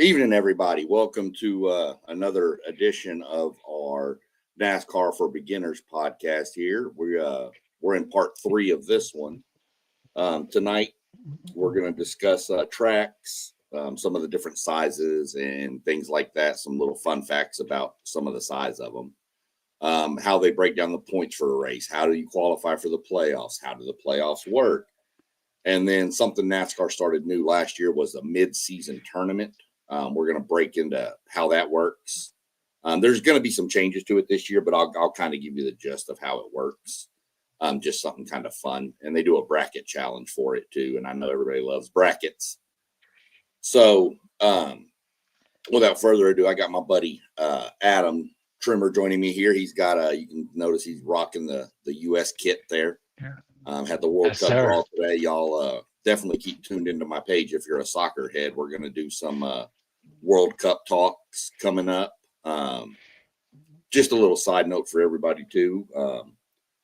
Evening, everybody. Welcome to another edition of our NASCAR for Beginners podcast. Here we're in part 3 of this one. Tonight we're going to discuss tracks, some of the different sizes and things like that. Some little fun facts about some of the size of them. How they break down the points for a race. How do you qualify for the playoffs? How do the playoffs work? And then something NASCAR started new last year was a mid-season tournament. We're going to break into how that works. There's going to be some changes to it this year, but I'll kind of give you the gist of how it works. Just something kind of fun. And they do a bracket challenge for it too. And I know everybody loves brackets. So without further ado, I got my buddy Adam Trimmer joining me here. He's got you can notice he's rocking the U.S. kit there. Had the World Cup draw today. Y'all definitely keep tuned into my page if you're a soccer head. We're going to do some World Cup talks coming up. Just a little side note for everybody too.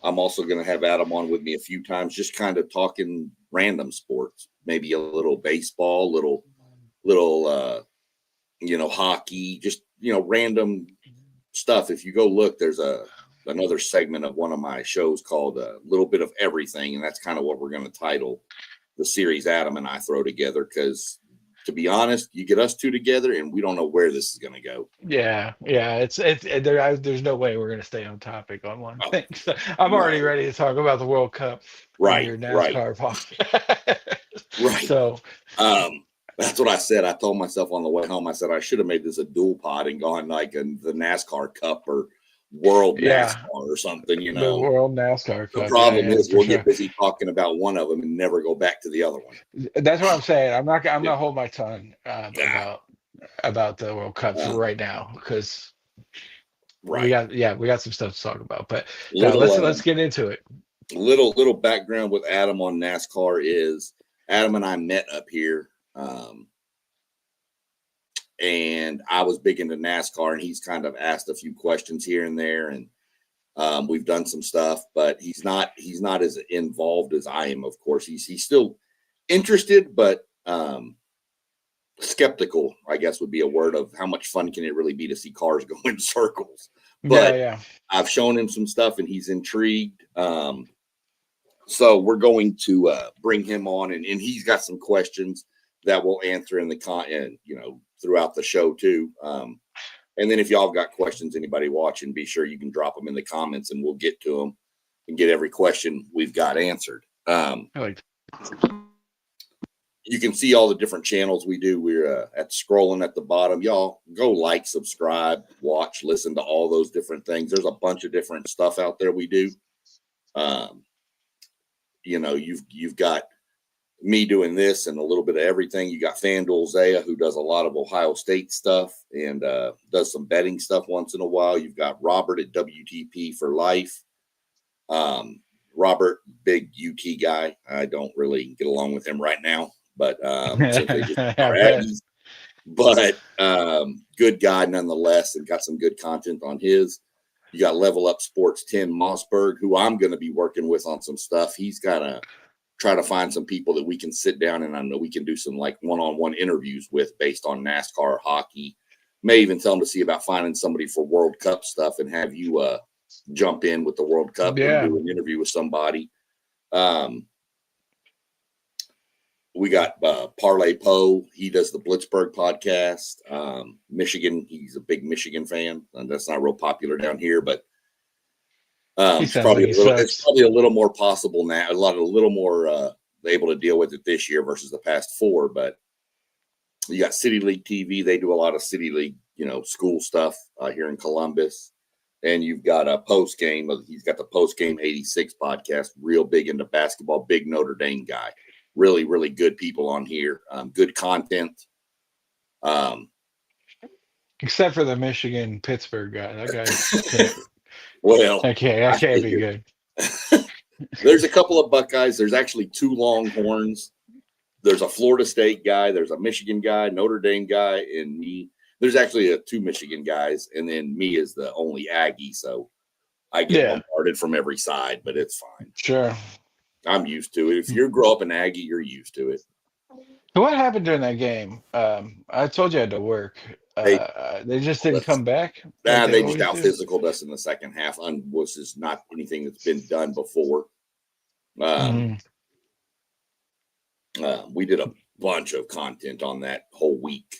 I'm also going to have Adam on with me a few times, just kind of talking random sports, maybe a little baseball, little hockey, just random stuff. If you go look, there's another segment of one of my shows called A Little Bit of Everything, and that's kind of what we're going to title the series Adam and I throw together, because to be honest, you get us two together and we don't know where this is going to go. Yeah. There's no way we're going to stay on topic on one thing. So I'm already ready to talk about the World Cup. Your NASCAR podcast. Right. So that's what I said. I told myself on the way home, I said I should have made this a dual pod and gone like the NASCAR Cup or World NASCAR or something, The World NASCAR Cup. The problem is we'll get busy talking about one of them and never go back to the other one. That's what I'm saying. I'm not hold my tongue about the World Cup right now, because we got some stuff to talk about. But let's get into it. Little background with Adam on NASCAR is Adam and I met up here. And I was big into NASCAR, and he's kind of asked a few questions here and there, and we've done some stuff, but he's not as involved as I am. Of course, he's still interested, but skeptical, I guess would be a word, of how much fun can it really be to see cars go in circles. But I've shown him some stuff, and he's intrigued. So we're going to bring him on, and he's got some questions that we'll answer in the throughout the show too. And then if y'all got questions, anybody watching, be sure you can drop them in the comments and we'll get to them and get every question we've got answered. You can see all the different channels we do. We're scrolling at the bottom. Y'all go like, subscribe, watch, listen to all those different things. There's a bunch of different stuff out there we do. You've got me doing this and a little bit of everything. You got FanDuel Zaya, who does a lot of Ohio State stuff and does some betting stuff once in a while. You've got Robert at WTP for life. Robert, big UT guy. I don't really get along with him right now, but good guy nonetheless, and got some good content on his. You got Level Up Sports 10 Mossberg, who I'm going to be working with on some stuff. He's got to try to find some people that we can sit down and I know we can do some like one-on-one interviews with based on NASCAR, hockey. May even tell them to see about finding somebody for World Cup stuff and have you jump in with the World Cup and do an interview with somebody. We got Parlay Poe. He does the Blitzburg podcast. Michigan. He's a big Michigan fan, and that's not real popular down here, but it's probably a little more possible now. A little more able to deal with it this year versus the past 4. But you got City League TV. They do a lot of City League, school stuff here in Columbus. And you've got a post game. He's got the Post Game 86 podcast. Real big into basketball. Big Notre Dame guy. Really, really good people on here. Good content. Except for the Michigan Pittsburgh guy. That guy. Well, that can't be good. There's a couple of Buckeyes. There's actually 2 Longhorns. There's a Florida State guy. There's a Michigan guy, Notre Dame guy, and me. There's actually 2 Michigan guys, and then me is the only Aggie. So I get bombarded from every side, but it's fine. Sure. I'm used to it. If you grow up an Aggie, you're used to it. So what happened during that game? I told you I had to work. They They just didn't come back like they they just always out do. physicaled us in the second half. Was is not anything that's been done before. Um, Mhm. we did a bunch of content on that whole week.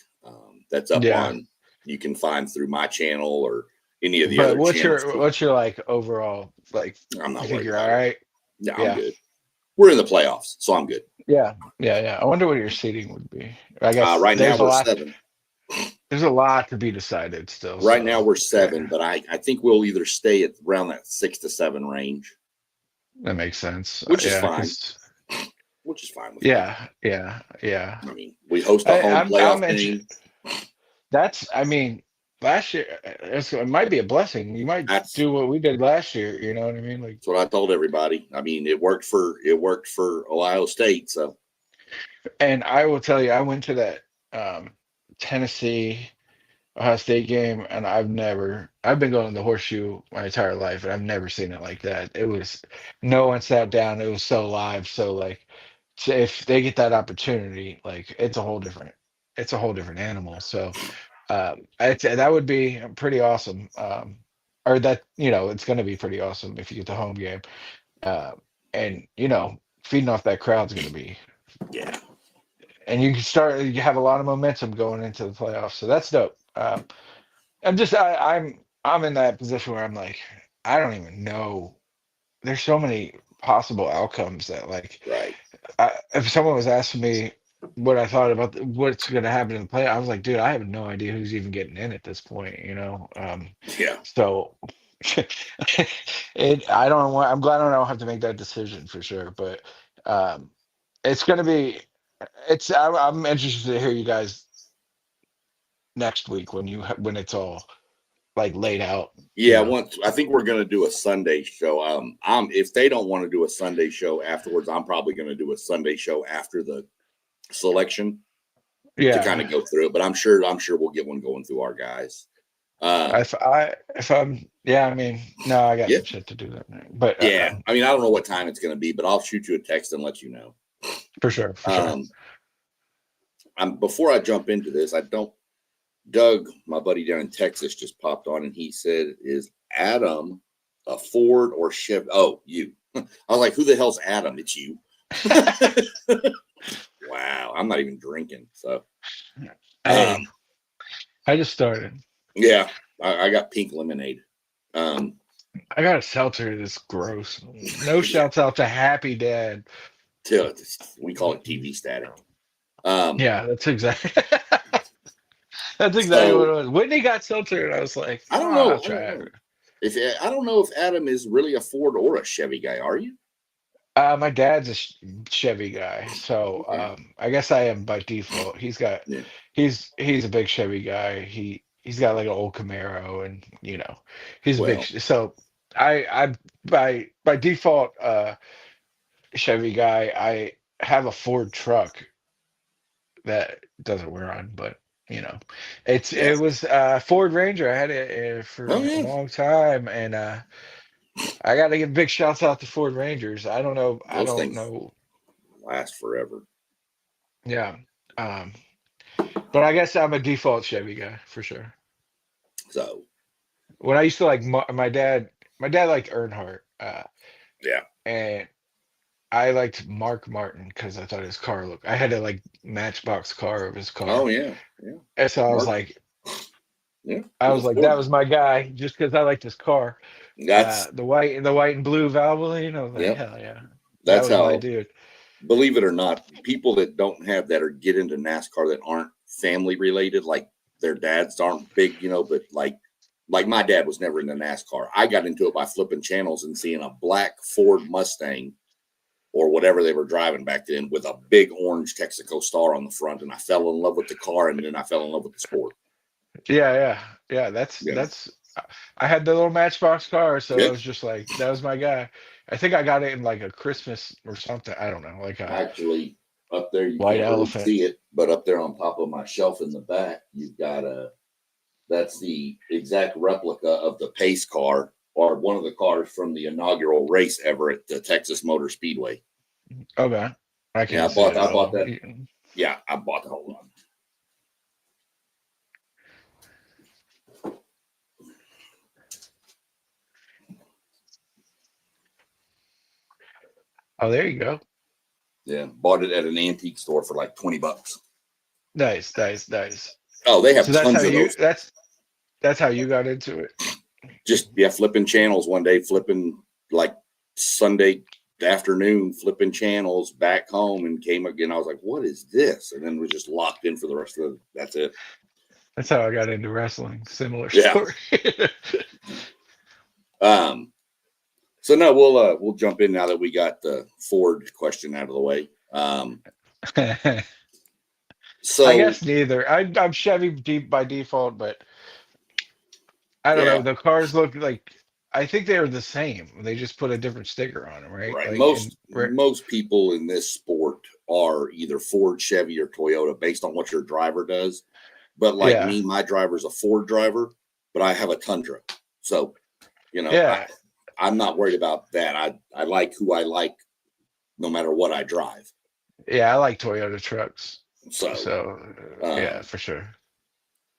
That's up Yeah, on you can find through my channel or any of the but other channels. what's your like overall like? I'm You not think worried you're all about it. right? Yeah, I'm Yeah, good. We're in the playoffs, so I'm good. yeah, yeah, yeah. I wonder what your seating would be. I guess Right now we're 7. there's a lot to be decided still. Right now So we're 7, but I think we'll either stay at around that 6 to 7 range, that makes sense. which is Yeah, fine. because Which is fine with me. yeah, yeah, yeah. I mean, we host a home I'm playoff interested. game. That's, I mean, last year it might be a blessing. You might That's do what we did last year. You know what I mean? Like, what I told everybody. I mean, it worked for Ohio State. So and I will tell you, I went to that Tennessee Ohio State game, and I've been going to the horseshoe my entire life, and I've never seen it like that. It was no one sat down. It was so live. So like, so if they get that opportunity, like it's a whole different animal. So that would be pretty awesome. Or that, it's going to be pretty awesome if you get the home game. Uh, and feeding off that crowd's going to be, yeah, and you have a lot of momentum going into the playoffs. So that's dope. I'm in that position where I'm like, I don't even know. There's so many possible outcomes that like, right. if someone was asking me what I thought about what's going to happen in the play, I was like, dude, I have no idea who's even getting in at this point, Yeah, So I'm glad I don't have to make that decision for sure, but um, it's going to be, I'm interested to hear you guys next week when it's all like laid out, yeah. Once I think we're going to do a Sunday show. If they don't want to do a Sunday show afterwards, I'm probably going to do a Sunday show after the selection to kind Yeah. of go through it. But I'm sure we'll get one going through our guys. Um, If I'm, yeah, I mean, no, I got yeah, some shit to do that night, but yeah. I mean, I don't know what time it's going to be, but I'll shoot you a text and let you know. for sure, for sure. Before I jump into this, I don't. Doug, my buddy down in Texas, just popped on and he said, "Is Adam a Ford or Chevy?" Oh, you. I was like, "Who the hell's Adam?" It's you. Wow, I'm not even drinking. So, Hey, I just started. yeah, I got pink lemonade. I got a seltzer that's gross. No Yeah, shouts out to Happy Dad. we call it TV static. Yeah, that's exactly that's exactly what So it was. Whitney got seltzer, and I was like, I oh, don't I'll know. try it. I don't know if Adam is really a Ford or a Chevy guy. Are you? My dad's a Chevy guy, so Okay. I guess I am by default. Yeah. He's a big Chevy guy. He's got like an old Camaro, and he's a big. Well, So I by default Chevy guy. I have a Ford truck that doesn't wear on, but yeah. it was Ford Ranger. I had it Oh for a yeah. long time, and I got to give big shouts out to Ford Rangers. I Those don't things know. last forever. Yeah. Um, but I guess I'm a default Chevy guy for sure. So When I used to like my dad liked Earnhardt, yeah. and I liked Mark Martin because I thought his car looked. I had a like Matchbox car of his Oh car, yeah. Yeah. and so Mark. Yeah. I He's a was like, that Ford. was my guy just because I liked his car. That's The white and blue Valvoline. I was like, yep. hell yeah, that That's was my how. dude. Believe it or not, people that don't have that or get into NASCAR that aren't family related, like their dads aren't big, but like my dad was never into NASCAR. I got into it by flipping channels and seeing a black Ford Mustang or whatever they were driving back then with a big orange Texaco star on the front, and I fell in love with the car, and then I fell in love with the sport. Yeah, yeah, yeah. Yeah, I had the little Matchbox car, so I yeah. was just like, that was my guy. I think I got it in like a Christmas or something. I don't know, like a Actually, up there you white can't really elephant. see it, but up there on top of my shelf in the back, you've got a. That's the exact replica of the pace car or one of the cars from the inaugural race ever at the Texas Motor Speedway. Okay, I Yeah, can't see it I at bought all. that Yeah, I bought the whole one. Oh, there you go. Yeah, bought it at an antique store for like $20. Nice. Oh, they have So that's how tons of those. that's how you got into it. Just flipping channels one day, flipping like Sunday afternoon, flipping channels back home, and came again. I was like, "What is this?" And then was just locked in for the rest of the. That's it. That's how I got into wrestling. Similar Yeah. story. So no, we'll jump in now that we got the Ford question out of the way. So I guess neither. I'm Chevy deep by default, but I don't know. yeah, The cars look like I think they were the same. They just put a different sticker on them, right? right. Like in Most people in this sport are either Ford, Chevy, or Toyota based on what your driver does. But like yeah, me, my driver's a Ford driver, but I have a Tundra. So, yeah, I'm not worried about that. I like who I like no matter what I drive. yeah. I like Toyota trucks, So, so yeah, um, for sure.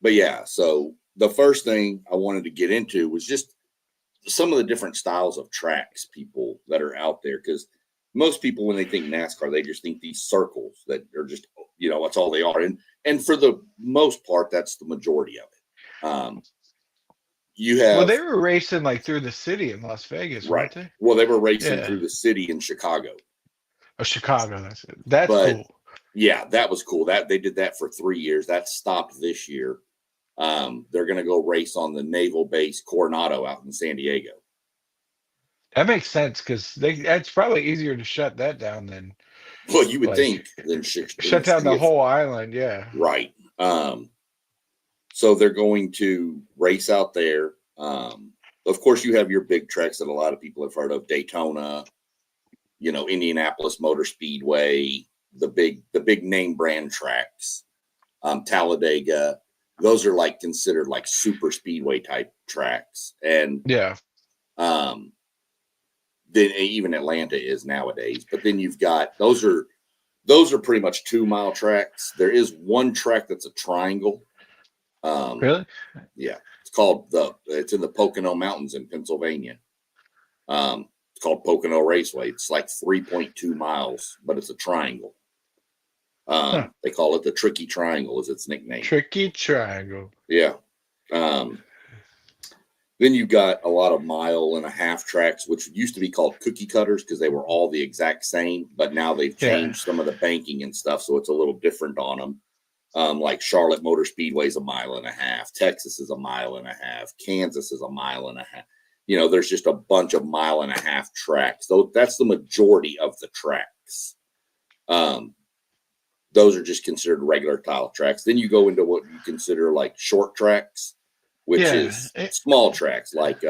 but yeah, so the first thing I wanted to get into was just some of the different styles of tracks people that are out there. Because most people, when they think NASCAR, they just think these circles that are just, that's all they are. And for the most part, that's the majority of it. You Well, have they were racing like through the city in Las Vegas, right. weren't they? Well, they were racing Yeah. through the city in Chicago, Oh, Chicago. That's it. That's but cool. yeah, that was cool. That they did that for 3 years. That stopped this year. They're going to go race on the naval base Coronado out in San Diego. That makes sense because it's probably easier to shut that down than Well, you would like think than shut the down city the of whole island. Yeah. right. So they're going to race out there. Of course, you have your big tracks that a lot of people have heard of: Daytona, Indianapolis Motor Speedway, the big name brand tracks, Talladega. Those are like considered like super speedway type tracks, and Yeah. then even Atlanta is nowadays. But then you've got those are pretty much 2 mile tracks. There is one track that's a triangle. Really? Yeah, it's in the Pocono Mountains in Pennsylvania. It's called Pocono Raceway. It's like 3.2 miles, but it's a triangle. Huh. They call it the Tricky Triangle, is its nickname. Tricky Triangle. Yeah. Then you got a lot of 1.5 mile tracks, which used to be called cookie cutters because they were all the exact same, but now they've changed some of the banking and stuff, so it's a little different on them. Like Charlotte Motor Speedway is 1.5 miles, Texas is 1.5 miles, Kansas is 1.5 miles. There's just a bunch of 1.5 mile tracks. So that's the majority of the tracks. Those are just considered regular tile tracks. Then you go into what you consider like short tracks, which is small tracks, like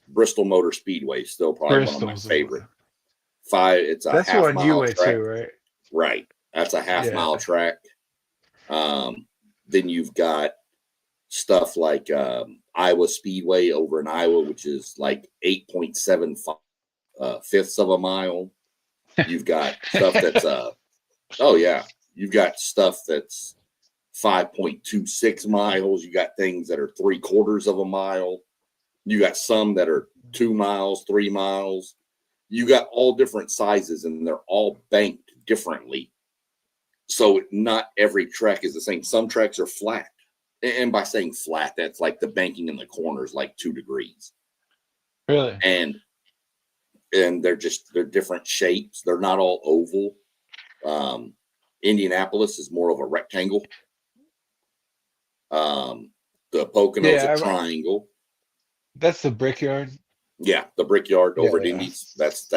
Bristol Motor Speedway, still probably one of my favorite. It's a That's half one you mile went track. to, right? Right. That's a half mile track. Then you've got stuff like Iowa Speedway over in Iowa, which is like 8.75 fifths of a mile. You've got stuff that's you've got stuff that's 5.26 miles. You got things that are 3/4 of a mile. You got some that are 2 miles, 3 miles. You got all different sizes, and they're all banked differently. So not every track is the same. Some tracks are flat. And by saying flat, that's like the banking in the corners, like 2 degrees. Really? And they're different shapes. They're not all oval. Indianapolis is more of a rectangle. The Pocono's a triangle. That's the Brickyard. Yeah, the Brickyard over at Indy's. That's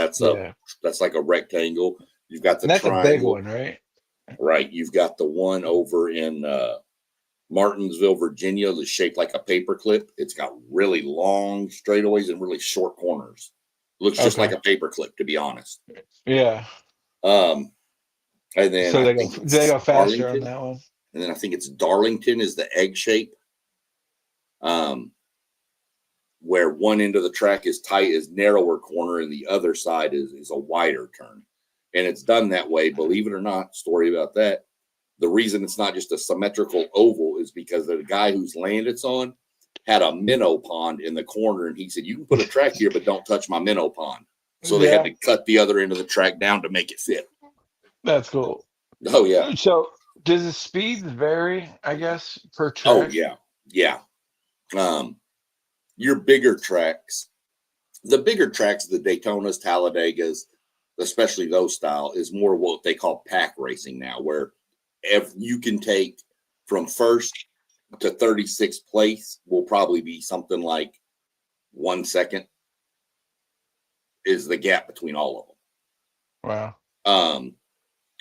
like a rectangle. You've got the that's triangle. A big one, right? Right. You've got the one over in Martinsville, Virginia, that's shaped like a paperclip. It's got really long straightaways and really short corners. Looks just like a paperclip, to be honest. Yeah. And then so they go faster on that one. And then I think it's Darlington is the egg shape. Where one end of the track is narrower corner, and the other side is a wider turn. And it's done that way, believe it or not, story about that. The reason it's not just a symmetrical oval is because the guy whose land it's on had a minnow pond in the corner, and he said, "You can put a track here, but don't touch my minnow pond." So they had to cut the other end of the track down to make it fit. That's cool. Oh yeah. So does the speeds vary, I guess, per track? Oh yeah. Yeah. Your bigger tracks, the bigger tracks, the Daytonas, Talladegas, especially those style, is more what they call pack racing now, where if you can take from first to 36th place will probably be something like 1 second is the gap between all of them. Wow.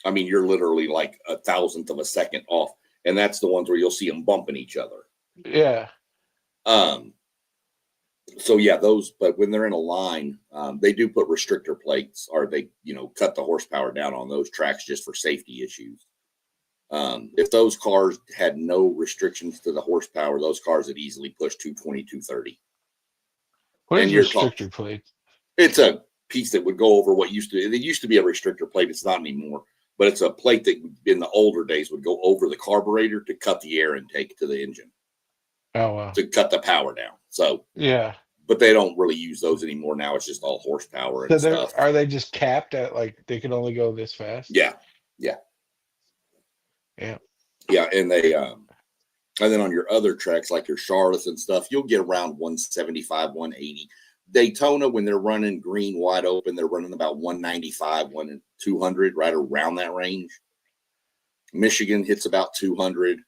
I mean, you're literally like 1,000th of a second off, and that's the ones where you'll see them bumping each other. Yeah. So yeah, those, but when they're in a line, they do put restrictor plates, or they, cut the horsepower down on those tracks just for safety issues. If those cars had no restrictions to the horsepower, those cars would easily push 220, 230. What is restrictor plate? It's a piece that would go over what used to, it used to be a restrictor plate. It's not anymore, but it's a plate that in the older days would go over the carburetor to cut the air intake to the engine. Oh, wow. To cut the power down. So, yeah. But they don't really use those anymore. Now it's just all horsepower and stuff. Are they just capped at like they can only go this fast? Yeah. Yeah. Yeah. Yeah. And they, and then on your other tracks, like your Charlottes and stuff, you'll get around 175, 180. Daytona, when they're running green wide open, they're running about 195, 200, right around that range. Michigan hits about 200.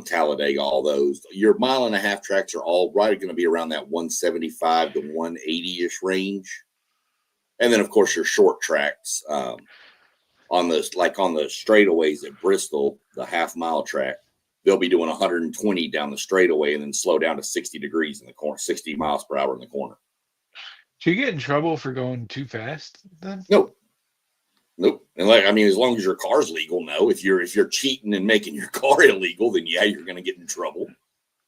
Talladega, all those. Your 1.5 mile tracks are all right going to be around that 175 to 180-ish range. And then, of course, your short tracks on the straightaways at Bristol, the 1/2 mile track, they'll be doing 120 down the straightaway and then slow down to 60 degrees in the corner, 60 miles per hour in the corner. Do you get in trouble for going too fast then? Nope. And as long as your car's legal, no. If you're cheating and making your car illegal, then yeah, you're going to get in trouble.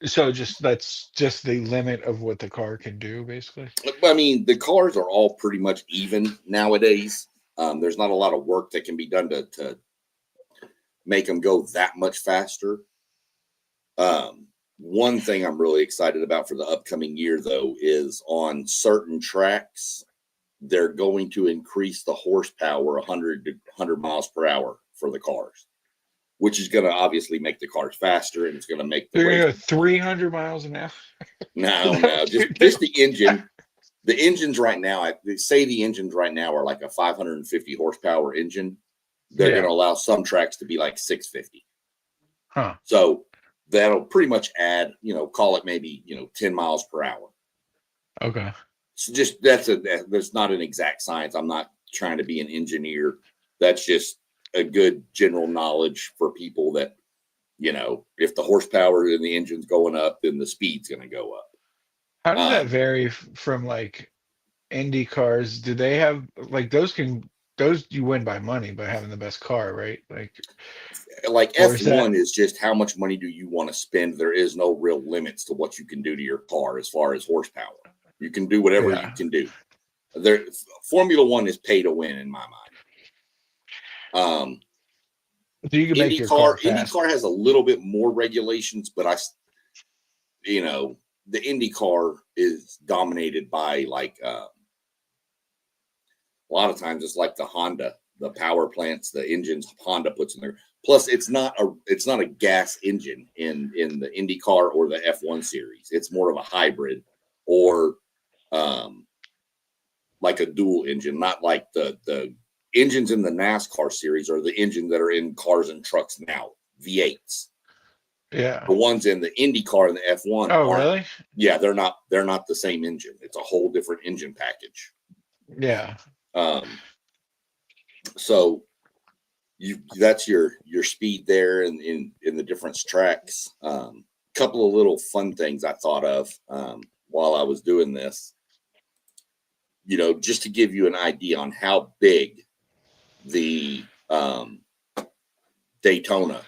So that's just the limit of what the car can do, basically. I mean, the cars are all pretty much even nowadays. There's not a lot of work that can be done to make them go that much faster. One thing I'm really excited about for the upcoming year, though, is on certain tracks, they're going to increase the horsepower 100 to 100 miles per hour for the cars, which is going to obviously make the cars faster, and it's going to make the They're going to go 300 miles an hour. No, just the engine. The engines right now, they say the engines right now are like a 550 horsepower engine. They're going to allow some tracks to be like 650. Huh. So that'll pretty much add, call it maybe 10 miles per hour. Okay. So just that's not an exact science. I'm not trying to be an engineer. That's just a good general knowledge for people that, if the horsepower in the engine's going up, then the speed's going to go up. How does that vary from like Indy cars? Do they have like those you win by money by having the best car, right? Like F1 is just how much money do you want to spend? There is no real limits to what you can do to your car as far as horsepower. You can do whatever you can do. Formula One is pay to win in my mind. So you can make your car fast. IndyCar has a little bit more regulations, but the IndyCar is dominated by a lot of times it's like the Honda, the power plants, the engines Honda puts in there. Plus, it's not a gas engine in the IndyCar or the F1 series. It's more of a hybrid or like a dual engine, not like the engines in the NASCAR series are the engines that are in cars and trucks now, V8s. Yeah. The ones in the IndyCar and the F1. Oh, really? Yeah, they're not the same engine. It's a whole different engine package. Yeah. So that's your speed there in the different tracks. Couple of little fun things I thought of while I was doing this. Just to give you an idea on how big the Daytona,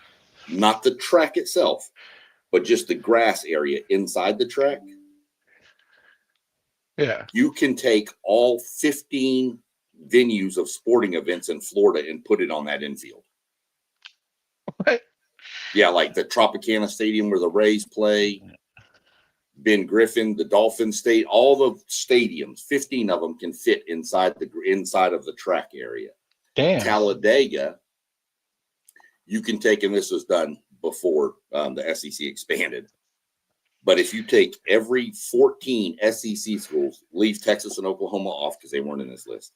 not the track itself, but just the grass area inside the track. Yeah. You can take all 15 venues of sporting events in Florida and put it on that infield. What? Yeah, like the Tropicana Stadium where the Rays play, Ben Griffin, the Dolphins State, all the stadiums, 15 of them can fit inside of the track area. Damn. Talladega, you can take, and this was done before the SEC expanded, but if you take every 14 SEC schools, leave Texas and Oklahoma off because they weren't in this list.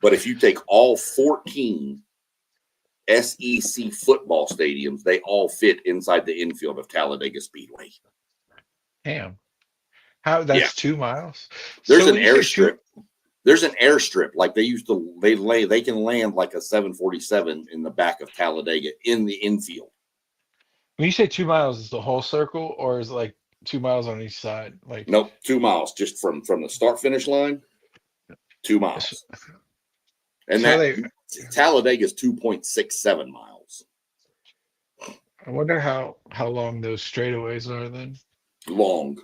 But if you take all 14 SEC football stadiums, they all fit inside the infield of Talladega Speedway. Damn. How? That's 2 miles. There's an airstrip. There's an airstrip like they can land like a 747 in the back of Talladega in the infield. When you say 2 miles, is the whole circle, or is it like 2 miles on each side? Like nope, 2 miles just from the start finish line. 2 miles, and so Talladega is 2.67 miles. I wonder how long those straightaways are then. Long.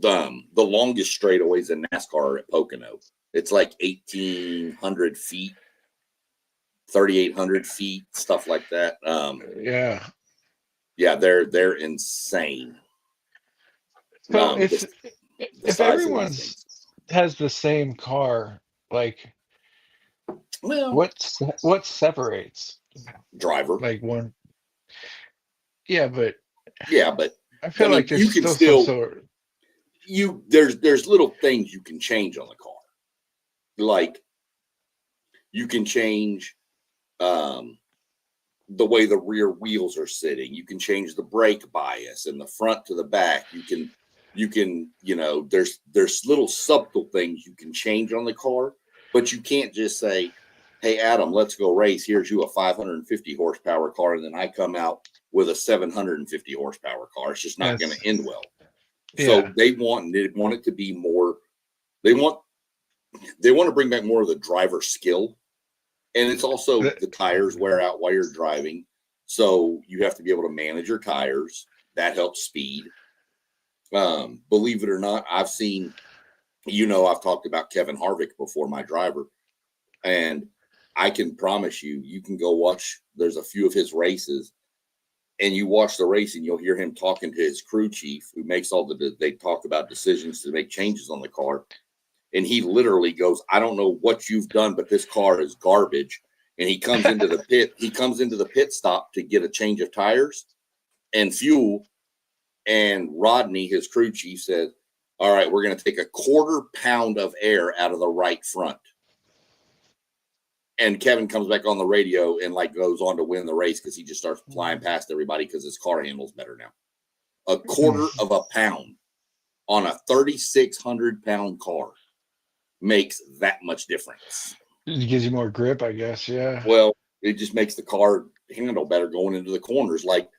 The longest straightaways in NASCAR are at Pocono. It's like 1,800 feet, 3,800 feet, stuff like that. Yeah, they're insane. So if everyone has the same car, like, well, what separates driver? Like one. Yeah, but I feel like there's still some sort. There's little things you can change on the car, like you can change the way the rear wheels are sitting. You can change the brake bias and the front to the back. You can there's little subtle things you can change on the car, but you can't just say, hey Adam, let's go race, here's you a 550 horsepower car, and then I come out with a 750 horsepower car. It's just not going to end well. So they want it to be more. They want to bring back more of the driver skill, and it's also the tires wear out while you're driving, so you have to be able to manage your tires. That helps speed. Believe it or not, I've seen. I've talked about Kevin Harvick before, my driver, and I can promise you can go watch. There's a few of his races. And you watch the race and you'll hear him talking to his crew chief who makes they talk about decisions to make changes on the car. And he literally goes, I don't know what you've done, but this car is garbage. And he comes into the pit. He comes into the pit stop to get a change of tires and fuel. And Rodney, his crew chief, said, all right, we're going to take a 1/4 pound of air out of the right front. And Kevin comes back on the radio and goes on to win the race because he just starts flying past everybody because his car handles better now. A 1/4 of a pound on a 3,600 pound car makes that much difference. It gives you more grip, I guess. Yeah. Well, it just makes the car handle better going into the corners. Like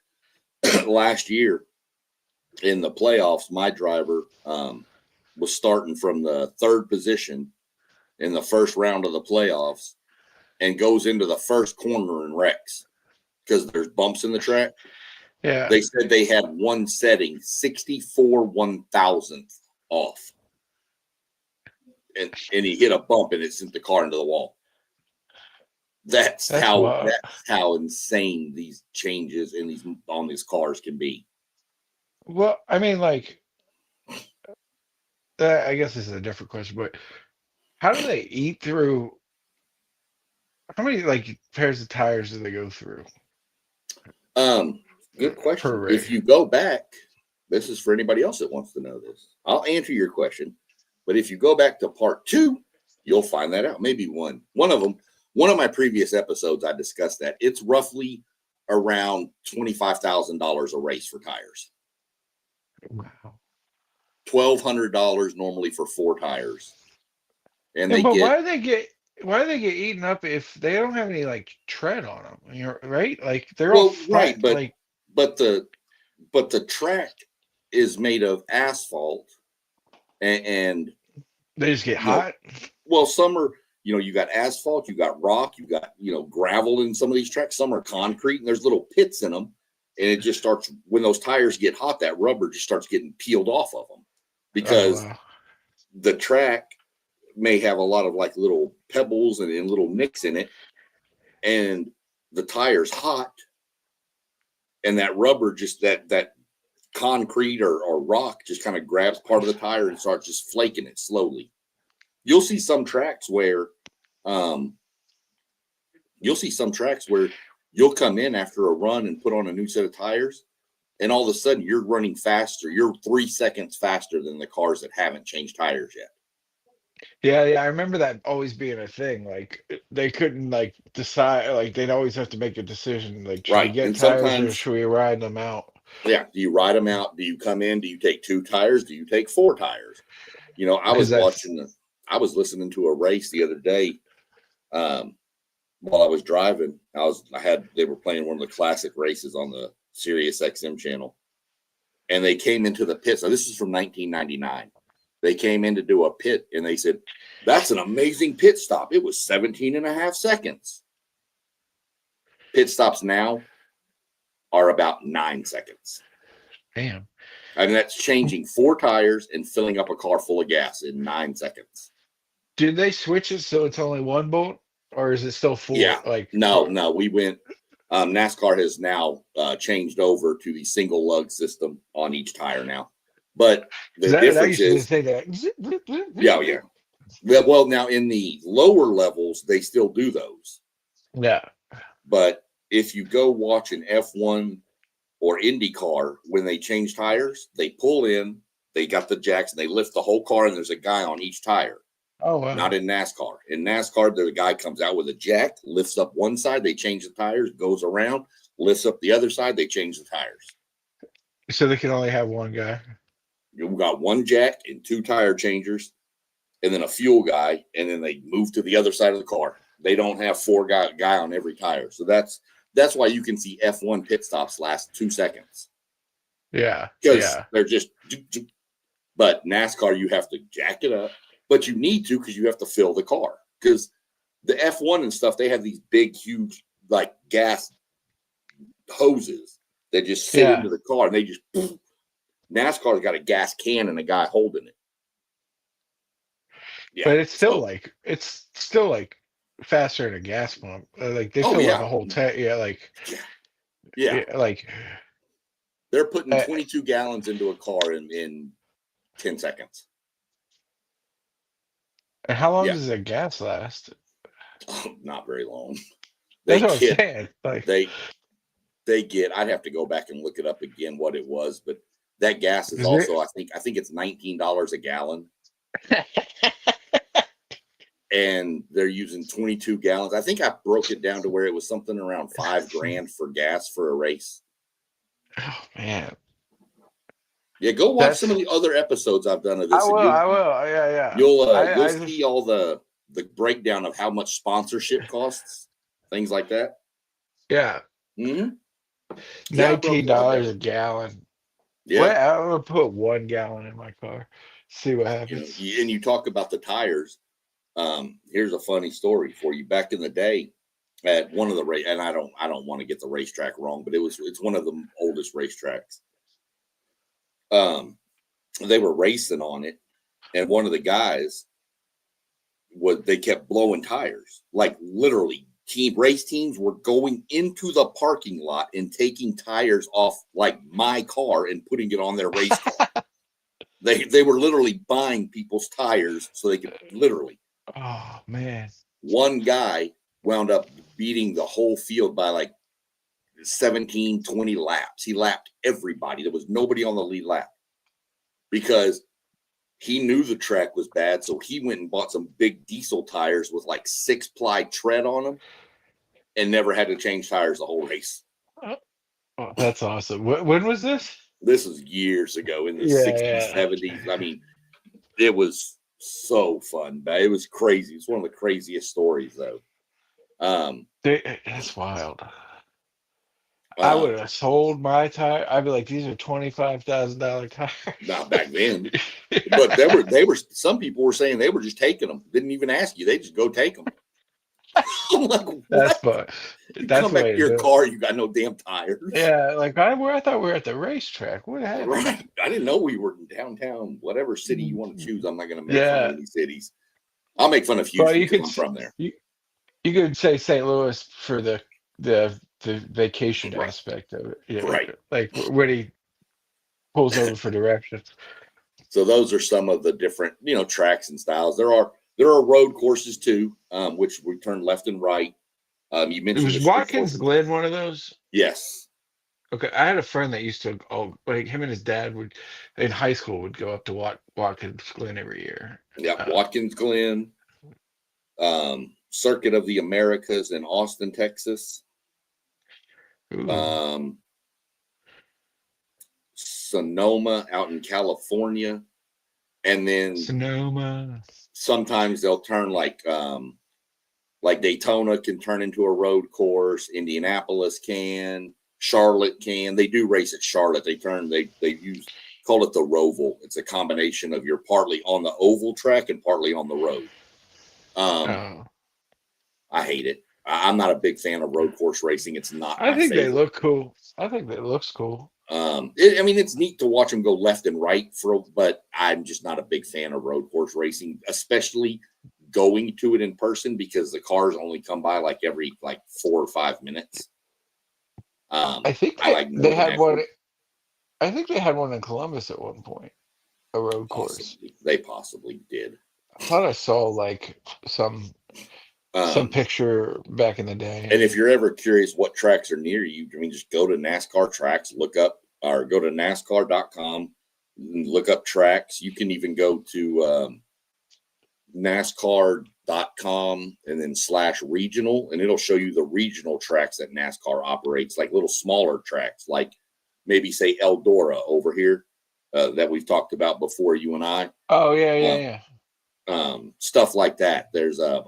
last year in the playoffs, my driver was starting from the 3rd position in the first round of the playoffs and goes into the first corner and wrecks because there's bumps in the track. Yeah. They said they had one setting 64 1,000th off. And he hit a bump and it sent the car into the wall. That's how insane these changes on these cars can be. Well, I mean, I guess this is a different question, but how do they eat through? How many pairs of tires do they go through? Good question. If you go back, this is for anybody else that wants to know this. I'll answer your question, but if you go back to part 2, you'll find that out. Maybe one of my previous episodes, I discussed that it's roughly around $25,000 a race for tires. Wow. $1,200 normally for 4 tires. And why do they get eaten up if they don't have any tread on them? Right? They're all flat, right, but the track is made of asphalt, and they just get hot. Well, some are, you got asphalt, you got rock, you got gravel in some of these tracks. Some are concrete, and there's little pits in them, and it just starts when those tires get hot. That rubber just starts getting peeled off of them because the track may have a lot of little pebbles and little nicks in it, and the tire's hot, and that rubber just that concrete or rock just kind of grabs part of the tire and starts just flaking it slowly. You'll see some tracks where you'll come in after a run and put on a new set of tires, and all of a sudden you're running faster. You're 3 seconds faster than the cars that haven't changed tires yet. Yeah, I remember that always being a thing. Like they couldn't like decide. Like they'd always have to make a decision. Like should we get And tires or sometimes, should we ride them out? yeah, do you ride them out? Do you come in? Do you take 2 tires? Do you take 4 tires? I Because was that's listening to a race the other day. While I was driving, they were playing one of the classic races on the Sirius XM channel, and they came into the pit. So this is from 1999. They came in to do a pit, and they said, "That's an amazing pit stop. It was 17 and a half seconds." Pit stops now are about 9 seconds. damn. I mean, that's changing 4 tires and filling up a car full of gas in 9 seconds. Did they switch it so it's only one bolt, or is it still full? Yeah. Like No. We went. NASCAR has now changed over to the single lug system on each tire now. But the difference is, say that. yeah. Well, now in the lower levels, they still do those. Yeah. But if you go watch an F1 or IndyCar, when they change tires, they pull in, they got the jacks, and they lift the whole car, and there's a guy on each tire. Oh, wow. Not in NASCAR. In NASCAR, the guy comes out with a jack, lifts up one side, they change the tires, goes around, lifts up the other side, they change the tires. So they can only have one guy. You've got 1 jack and 2 tire changers, and then a fuel guy, and then they move to the other side of the car. They don't have 4 guy on every tire. So that's why you can see F1 pit stops last 2 seconds. Yeah. Because they're just, but NASCAR, you have to jack it up, but you need to, because you have to fill the car. Because the F1 and stuff, they have these big, huge, like gas hoses that just fit into the car, and they just, NASCAR's got a gas can and a guy holding it. Yeah, but it's still like faster than a gas pump. Like they fill up a whole tank. Yeah, like they're putting 22 gallons into a car in 10 seconds. And how long does their gas last? Oh, not very long. That's what I'm saying. Like they get. I'd have to go back and look it up again what it was, but that gas is also I think it's $19 a gallon. And they're using 22 gallons. I think I broke it down to where it was something around $5,000 for gas for a race. Oh man. Yeah, go watch some of the other episodes I've done of this. I will. Yeah. You'll see all the breakdown of how much sponsorship costs, things like that. Yeah. Mm-hmm. $19 a gallon. Yeah. Well, I'm gonna put 1 gallon in my car. See what happens. And you talk about the tires. Here's a funny story for you. Back in the day, at one of the race, and I don't want to get the racetrack wrong, but it's one of the oldest racetracks. They were racing on it, and one of the guys they kept blowing tires. Like literally, race teams were going into the parking lot and taking tires off like my car and putting it on their race car. They were literally buying people's tires so they could literally. Oh man! One guy wound up beating the whole field by like 17, 20 laps. He lapped everybody. There was nobody on the lead lap because he knew the track was bad. So he went and bought some big diesel tires with like 6-ply tread on them and never had to change tires the whole race. Oh, that's awesome. When was this? This was years ago in the 60s, 70s. I mean, it was so fun, but it was crazy. It's one of the craziest stories, though. That's wild. I would have sold my tire. I'd be like, these are $25,000 tires. Not back then, but they were. Some people were saying they were just taking them. Didn't even ask you. They just go take them. I'm like, what? That's fun. That's come back to your car. You got no damn tires. Yeah, like I thought we were at the racetrack. What happened? Right. I didn't know we were in downtown. Whatever city you want to choose. I'm not going to make fun of any cities. I'll make fun of Houston because I'm from there. You could say St. Louis for the vacation Right. aspect of it. Yeah, Right. like when he pulls over for directions. So those are some of the different, tracks and styles. There are road courses too, which we turn left and right. You mentioned Was the street Watkins courses. Glen one of those? Yes. Okay, I had a friend that used to, like him and his dad would, in high school, would go up to Watkins Glen every year. Yeah. Uh, Watkins Glen, Circuit of the Americas in Austin, Texas. ooh, Um, Sonoma out in California. And then Sonoma. sometimes they'll turn like Daytona can turn into a road course, Indianapolis can, Charlotte can. They do race at Charlotte. They call it the Roval. It's a combination of you're partly on the oval track and partly on the road. Oh, I hate it. I'm not a big fan of road course racing. It's not I my think they favorite. look cool. I think that looks cool. I mean, it's neat to watch them go left and right but I'm just not a big fan of road course racing, especially going to it in person because the cars only come by like every 4 or 5 minutes. I think I like more they than had one. effort. I think they had one in Columbus at one point, a road course. Possibly, they possibly did. I thought I saw like some Um, picture back in the day. and if you're ever curious what tracks are near you, I mean, just go to NASCAR tracks, look up, or go to NASCAR.com, and look up tracks. You can even go to NASCAR.com and then /regional, and it'll show you the regional tracks that NASCAR operates, like little smaller tracks, like maybe say Eldora over here that we've talked about before, you and I. Oh yeah, yeah, Um, yeah. Stuff like that. There's a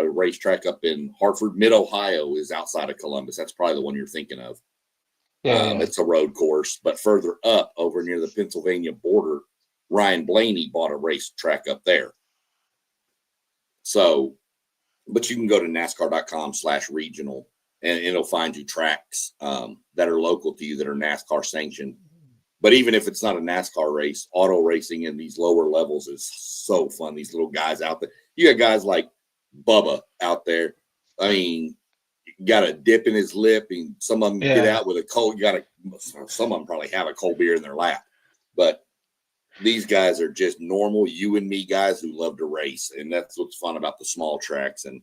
racetrack up in Hartford, Mid Ohio, is outside of Columbus. That's probably the one you're thinking of. Yeah, yeah. It's a road course, but further up, over near the Pennsylvania border, Ryan Blaney bought a racetrack up there. So, but you can go to NASCAR.com/regional, and it'll find you tracks that are local to you that are NASCAR sanctioned. But even if it's not a NASCAR race, auto racing in these lower levels is so fun. These little guys out there. You got guys like Bubba out there. I mean, got a dip in his lip, and some of them get Yeah. out with a cold. Some of them probably have a cold beer in their lap. But these guys are just normal you and me guys who love to race. And that's what's fun about the small tracks. And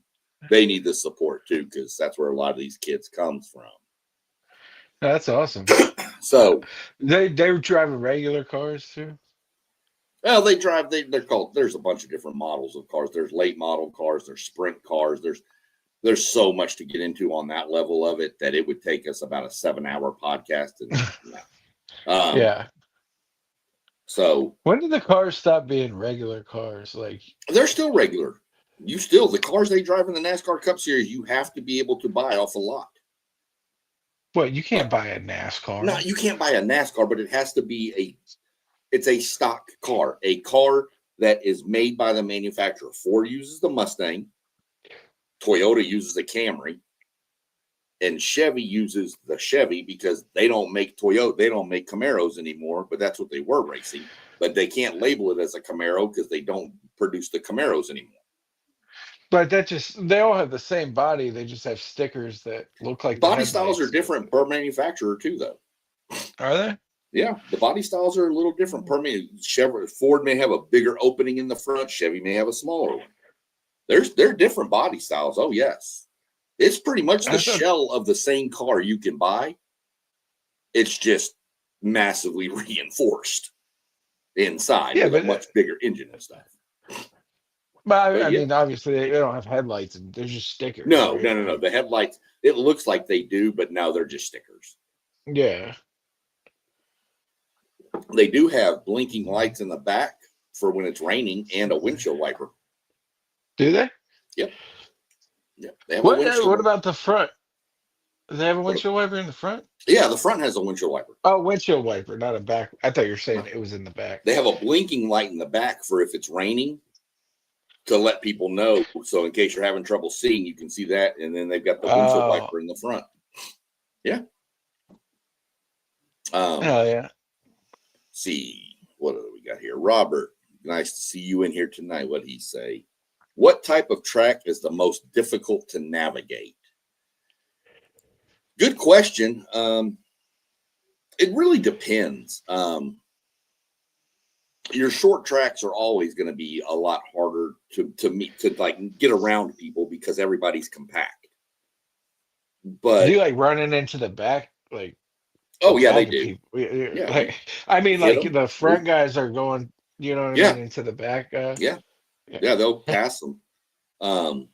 they need the support too, because that's where a lot of these kids comes from. That's awesome. So They were driving regular cars too. well, they drive. They're called. There's a bunch of different models of cars. There's late model cars. There's sprint cars. There's so much to get into on that level of it that it would take us about a 7-hour podcast. And Yeah. So When did the cars stop being regular cars? Like they're still regular. The cars they drive in the NASCAR Cup Series, you have to be able to buy off a lot. what? You can't buy a NASCAR. No, you can't buy a NASCAR, but it has to be it's a stock car, a car that is made by the manufacturer. Ford uses the Mustang, Toyota uses the Camry, and Chevy uses the Chevy because they don't make Camaros anymore, but that's what they were racing. But they can't label it as a Camaro because they don't produce the Camaros anymore. But they all have the same body. They just have stickers that look like the Body styles are headlights. different per manufacturer too, though. Are they? Yeah, the body styles are a little different per Ford may have a bigger opening in the front. Chevy may have a smaller one. They're different body styles. Oh yes, it's pretty much the shell of the same car you can buy. It's just massively reinforced inside with a much bigger engine and stuff. But I mean, obviously they don't have headlights, and they're just stickers. No, right? no. The headlights, it looks like they do, but no, they're just stickers. Yeah. They do have blinking lights in the back for when it's raining and a windshield wiper. Do they? Yep. They have What about the front? Do they have a windshield wiper in the front? Yeah, the front has a windshield wiper. Oh, windshield wiper, not a back. I thought you were saying it was in the back. They have a blinking light in the back for if it's raining to let people know. So in case you're having trouble seeing, you can see that. And then they've got the windshield wiper in the front. Yeah. Hell yeah. See, what do we got here? Robert, nice to see you in here tonight. What'd he say? What type of track is the most difficult to navigate? Good question. It really depends. Your short tracks are always going to be a lot harder to meet, to like get around people because everybody's compact. But do you like running into the back, like oh the yeah, they back of do. people? Yeah, Like, I mean, hit like them. the front guys are going, you know what I Yeah, mean, into the back. yeah, Yeah. yeah. They'll pass them. The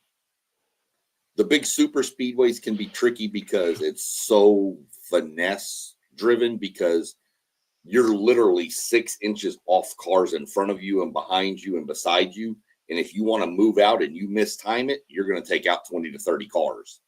big super speedways can be tricky because it's so finesse driven, because you're literally 6 inches off cars in front of you and behind you and beside you. And if you want to move out and you mistime it, you're going to take out 20 to 30 cars.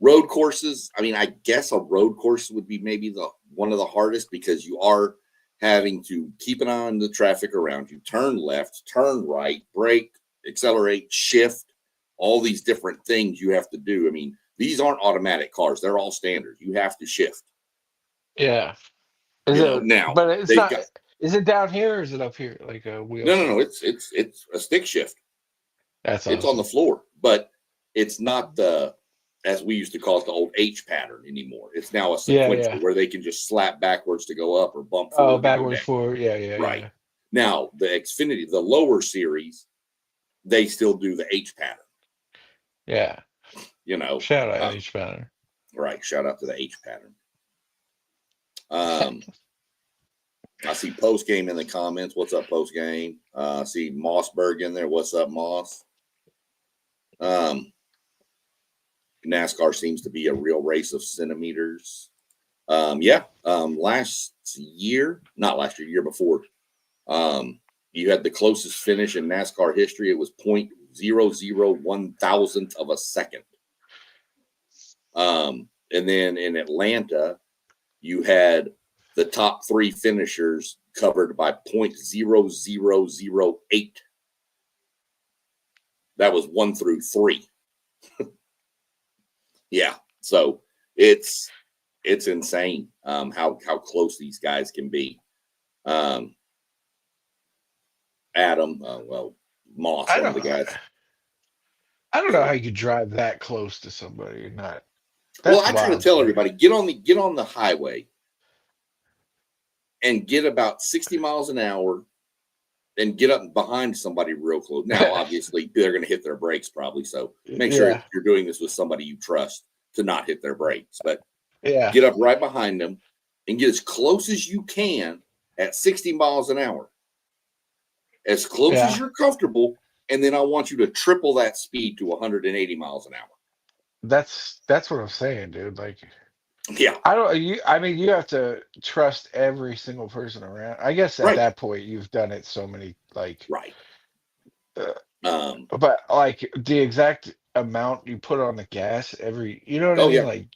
Road courses, I mean, I guess a road course would be maybe one of the hardest, because you are having to keep an eye on the traffic around you, turn left, turn right, brake, accelerate, shift, all these different things you have to do. I mean, these aren't automatic cars. They're all standard. You have to shift. Yeah. Is it? Now But it's they've not. got, Is it down here or is it up here, like a wheel no, shift? it's a stick shift. That's It's on the awesome. floor, but it's not as we used to call it, the old H pattern anymore. It's now a Yeah, sequential yeah. where they can just slap backwards to go up or bump Oh, forward to go backwards, down. forward. Yeah, yeah, Right. yeah. Now, the Xfinity, the lower series, they still do the H pattern. Yeah. You know, Shout out each pattern. right. Shout out to the H pattern. I see Post Game in the comments. What's up, Post Game? I see Mossberg in there. What's up, Moss? NASCAR seems to be a real race of centimeters. Last year, not last year, year before, you had the closest finish in NASCAR history. It was 0.001 of a second. And then in Atlanta, you had the top 3 finishers covered by 0.0008. That was 1 through 3. Yeah. So it's insane how close these guys can be. Adam, Moss, I one of don't. the guys. I don't know how you could drive that close to somebody and not. Well, That's I try to wild to tell me. everybody, get on the highway and get about 60 miles an hour and get up behind somebody real close. Now, obviously, they're going to hit their brakes probably. So make sure Yeah. you're doing this with somebody you trust to not hit their brakes. But Yeah. get up right behind them and get as close as you can at 60 miles an hour. As close as you're comfortable. And then I want you to triple that speed to 180 miles an hour. That's what I'm saying, dude. Like, Yeah. I mean, you have to trust every single person around. I guess at Right. that point you've done it so many, like, Right. but like the exact amount you put on the gas every, you know what I mean? Yeah. Like,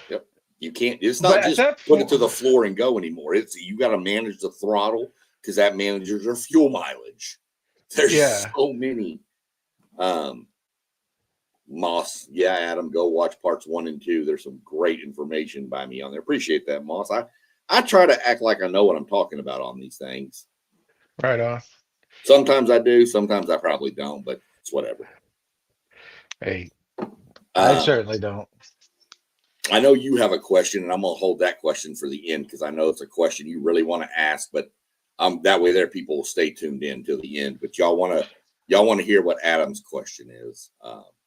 yep. You can't, it's but not at just that put it point, to the floor and go anymore. It's, you got to manage the throttle, because that manages your fuel mileage. There's yeah. so many. Moss, yeah, Adam, go watch parts 1 and 2. There's some great information by me on there. Appreciate that, Moss. I try to act like I know what I'm talking about on these things. Right on. Sometimes I do, sometimes I probably don't, but it's whatever. Hey, I certainly don't. I know you have a question, and I'm going to hold that question for the end, because I know it's a question you really want to ask, but that way there people will stay tuned in till the end. But y'all want to hear what Adam's question is.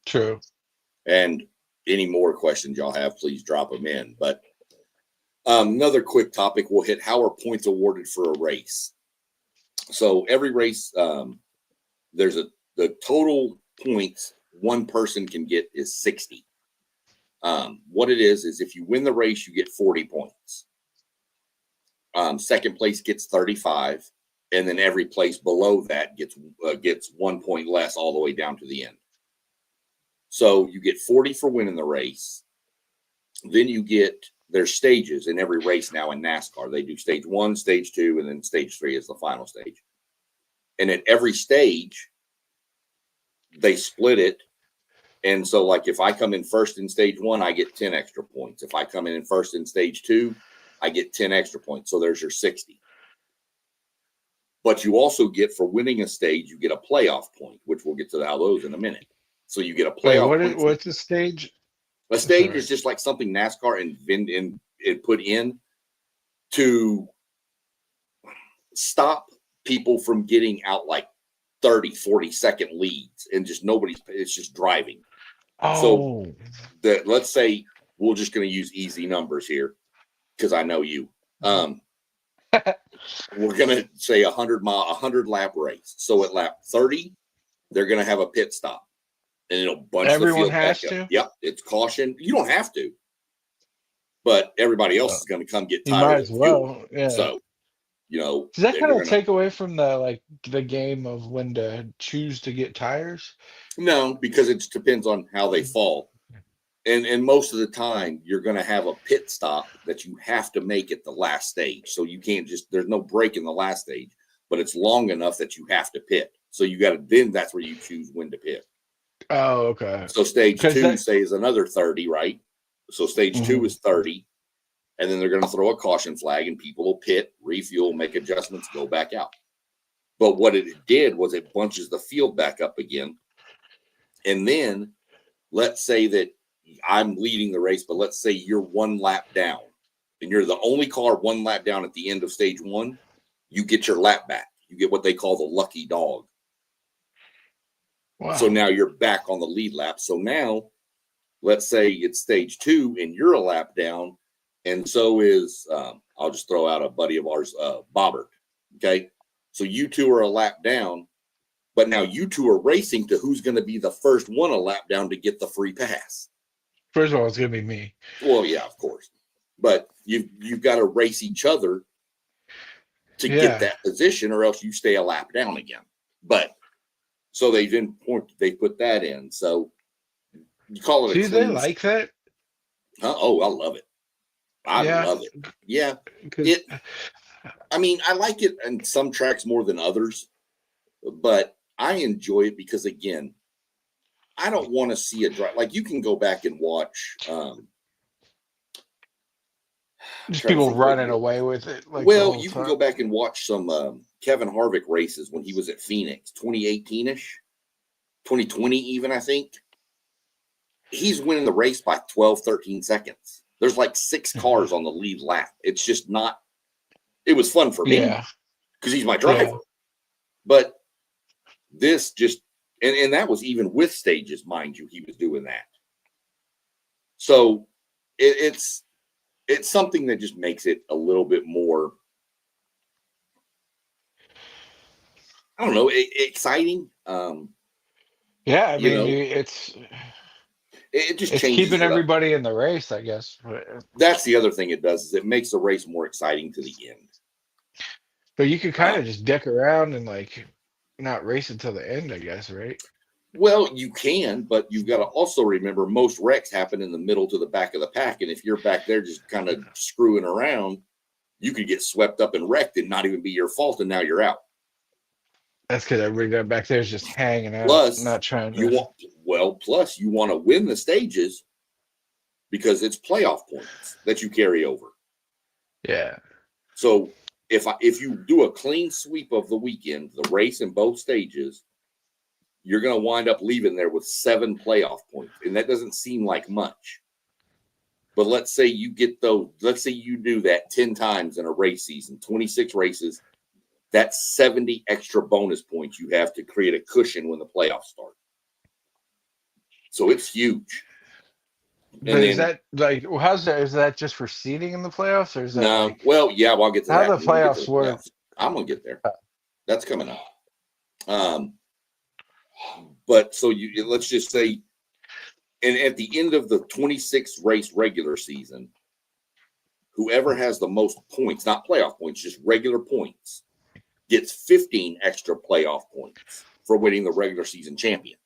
True. And any more questions y'all have, please drop them in. But another quick topic we'll hit: how are points awarded for a race? So every race, there's the total points one person can get is 60. What it is if you win the race, you get 40 points. Second place gets 35, and then every place below that gets 1 point less all the way down to the end. So you get 40 for winning the race. Then you get, there's stages in every race now in NASCAR. They do stage 1, stage 2, and then stage 3 is the final stage. And at every stage, they split it. And so, like, if I come in first in stage 1, I get 10 extra points. If I come in first in stage 2, I get 10 extra points. So there's your 60. But you also get, for winning a stage, you get a playoff point, which we'll get to how those in a minute. So you get a playoff point. What's the stage? A stage is just like something NASCAR and put in to stop people from getting out like 30, 40-second leads and just it's just driving. Oh. So let's say we're just going to use easy numbers here because I know you. We're going to say 100 lap race. So at lap 30, they're going to have a pit stop and it'll bunch the field back up. Yep, it's caution. You don't have to, but everybody else is going to come get tired. You might as well. Yeah. So, does that kind of take away from the game of when to choose to get tires? No, because it depends on how they fall. And most of the time, you're going to have a pit stop that you have to make at the last stage. So you can't there's no break in the last stage, but it's long enough that you have to pit. So then that's where you choose when to pit. Oh, okay. So stage 2, say, is another 30, right? So stage 2 is 30. And then they're going to throw a caution flag and people will pit, refuel, make adjustments, go back out. But what it did was it bunches the field back up again. And then let's say that I'm leading the race, but let's say you're 1 lap down and you're the only car 1 lap down at the end of stage 1. You get your lap back. You get what they call the lucky dog. Wow. So now you're back on the lead lap. So now let's say it's stage 2 and you're a lap down. And so is, I'll just throw out a buddy of ours, Bobbert. Okay. So you two are a lap down, but now you two are racing to who's going to be the first one a lap down to get the free pass. First of all, it's going to be me. Well, yeah, of course. But you've got to race each other to get that position, or else you stay a lap down again. But so they put that in. So you call it. Do they like that? Oh, I love it. I love it. Yeah. I mean, I like it in some tracks more than others, but I enjoy it because, again, I don't want to see a drive. Like, you can go back and watch. Just people running away with it. Well, you can go back and watch some Kevin Harvick races when he was at Phoenix, 2018-ish, 2020 even, I think. He's winning the race by 12, 13 seconds. There's like 6 cars on the lead lap. It's just not. It was fun for me because he's my driver. Yeah. But this just, and that was even with stages, mind you, he was doing that. So it's something that just makes it a little bit more, I don't know, exciting. Yeah, I mean, it just it's changes keeping everybody in the race, I guess. That's the other thing it does, is it makes the race more exciting to the end. But you could kind of just dick around and not race until the end, I guess, right? Well, you can, but you've got to also remember most wrecks happen in the middle to the back of the pack, and if you're back there just kind of screwing around, you could get swept up and wrecked and not even be your fault, and now you're out. That's because everybody back there is just hanging out, not trying to. Plus you want to win the stages because it's playoff points that you carry over. Yeah. So if you do a clean sweep of the weekend, the race in both stages, you're going to wind up leaving there with 7 playoff points, and that doesn't seem like much. But let's say you do that 10 times in a race season, 26 races. That's 70 extra bonus points you have to create a cushion when the playoffs start. So it's huge. But is that how's that? Is that just for seeding in the playoffs, or is that no? Well, yeah, I'll get to how that. How the playoffs work? I'm gonna get there. That's coming up. But so let's just say, and at the end of the 26 race regular season, whoever has the most points, not playoff points, just regular points, gets 15 extra playoff points for winning the regular season champion.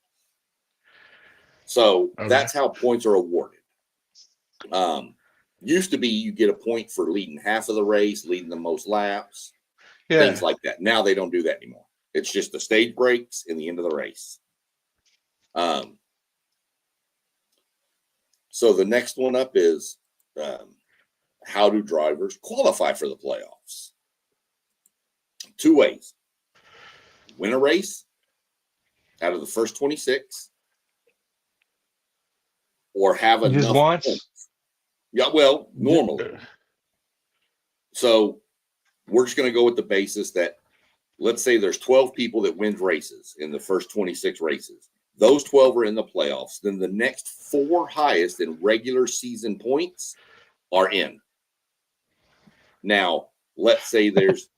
So that's how points are awarded. Used to be you get a point for leading half of the race, leading the most laps, things like that. Now they don't do that anymore. It's just the stage breaks and the end of the race. So the next one up is how do drivers qualify for the playoffs? 2 ways. win a race out of the first 26 or have Just enough once? points. Yeah, well, normally. So we're just going to go with the basis that, let's say there's 12 people that win races in the first 26 races. Those 12 are in the playoffs. Then the next 4 highest in regular season points are in. Now, let's say there's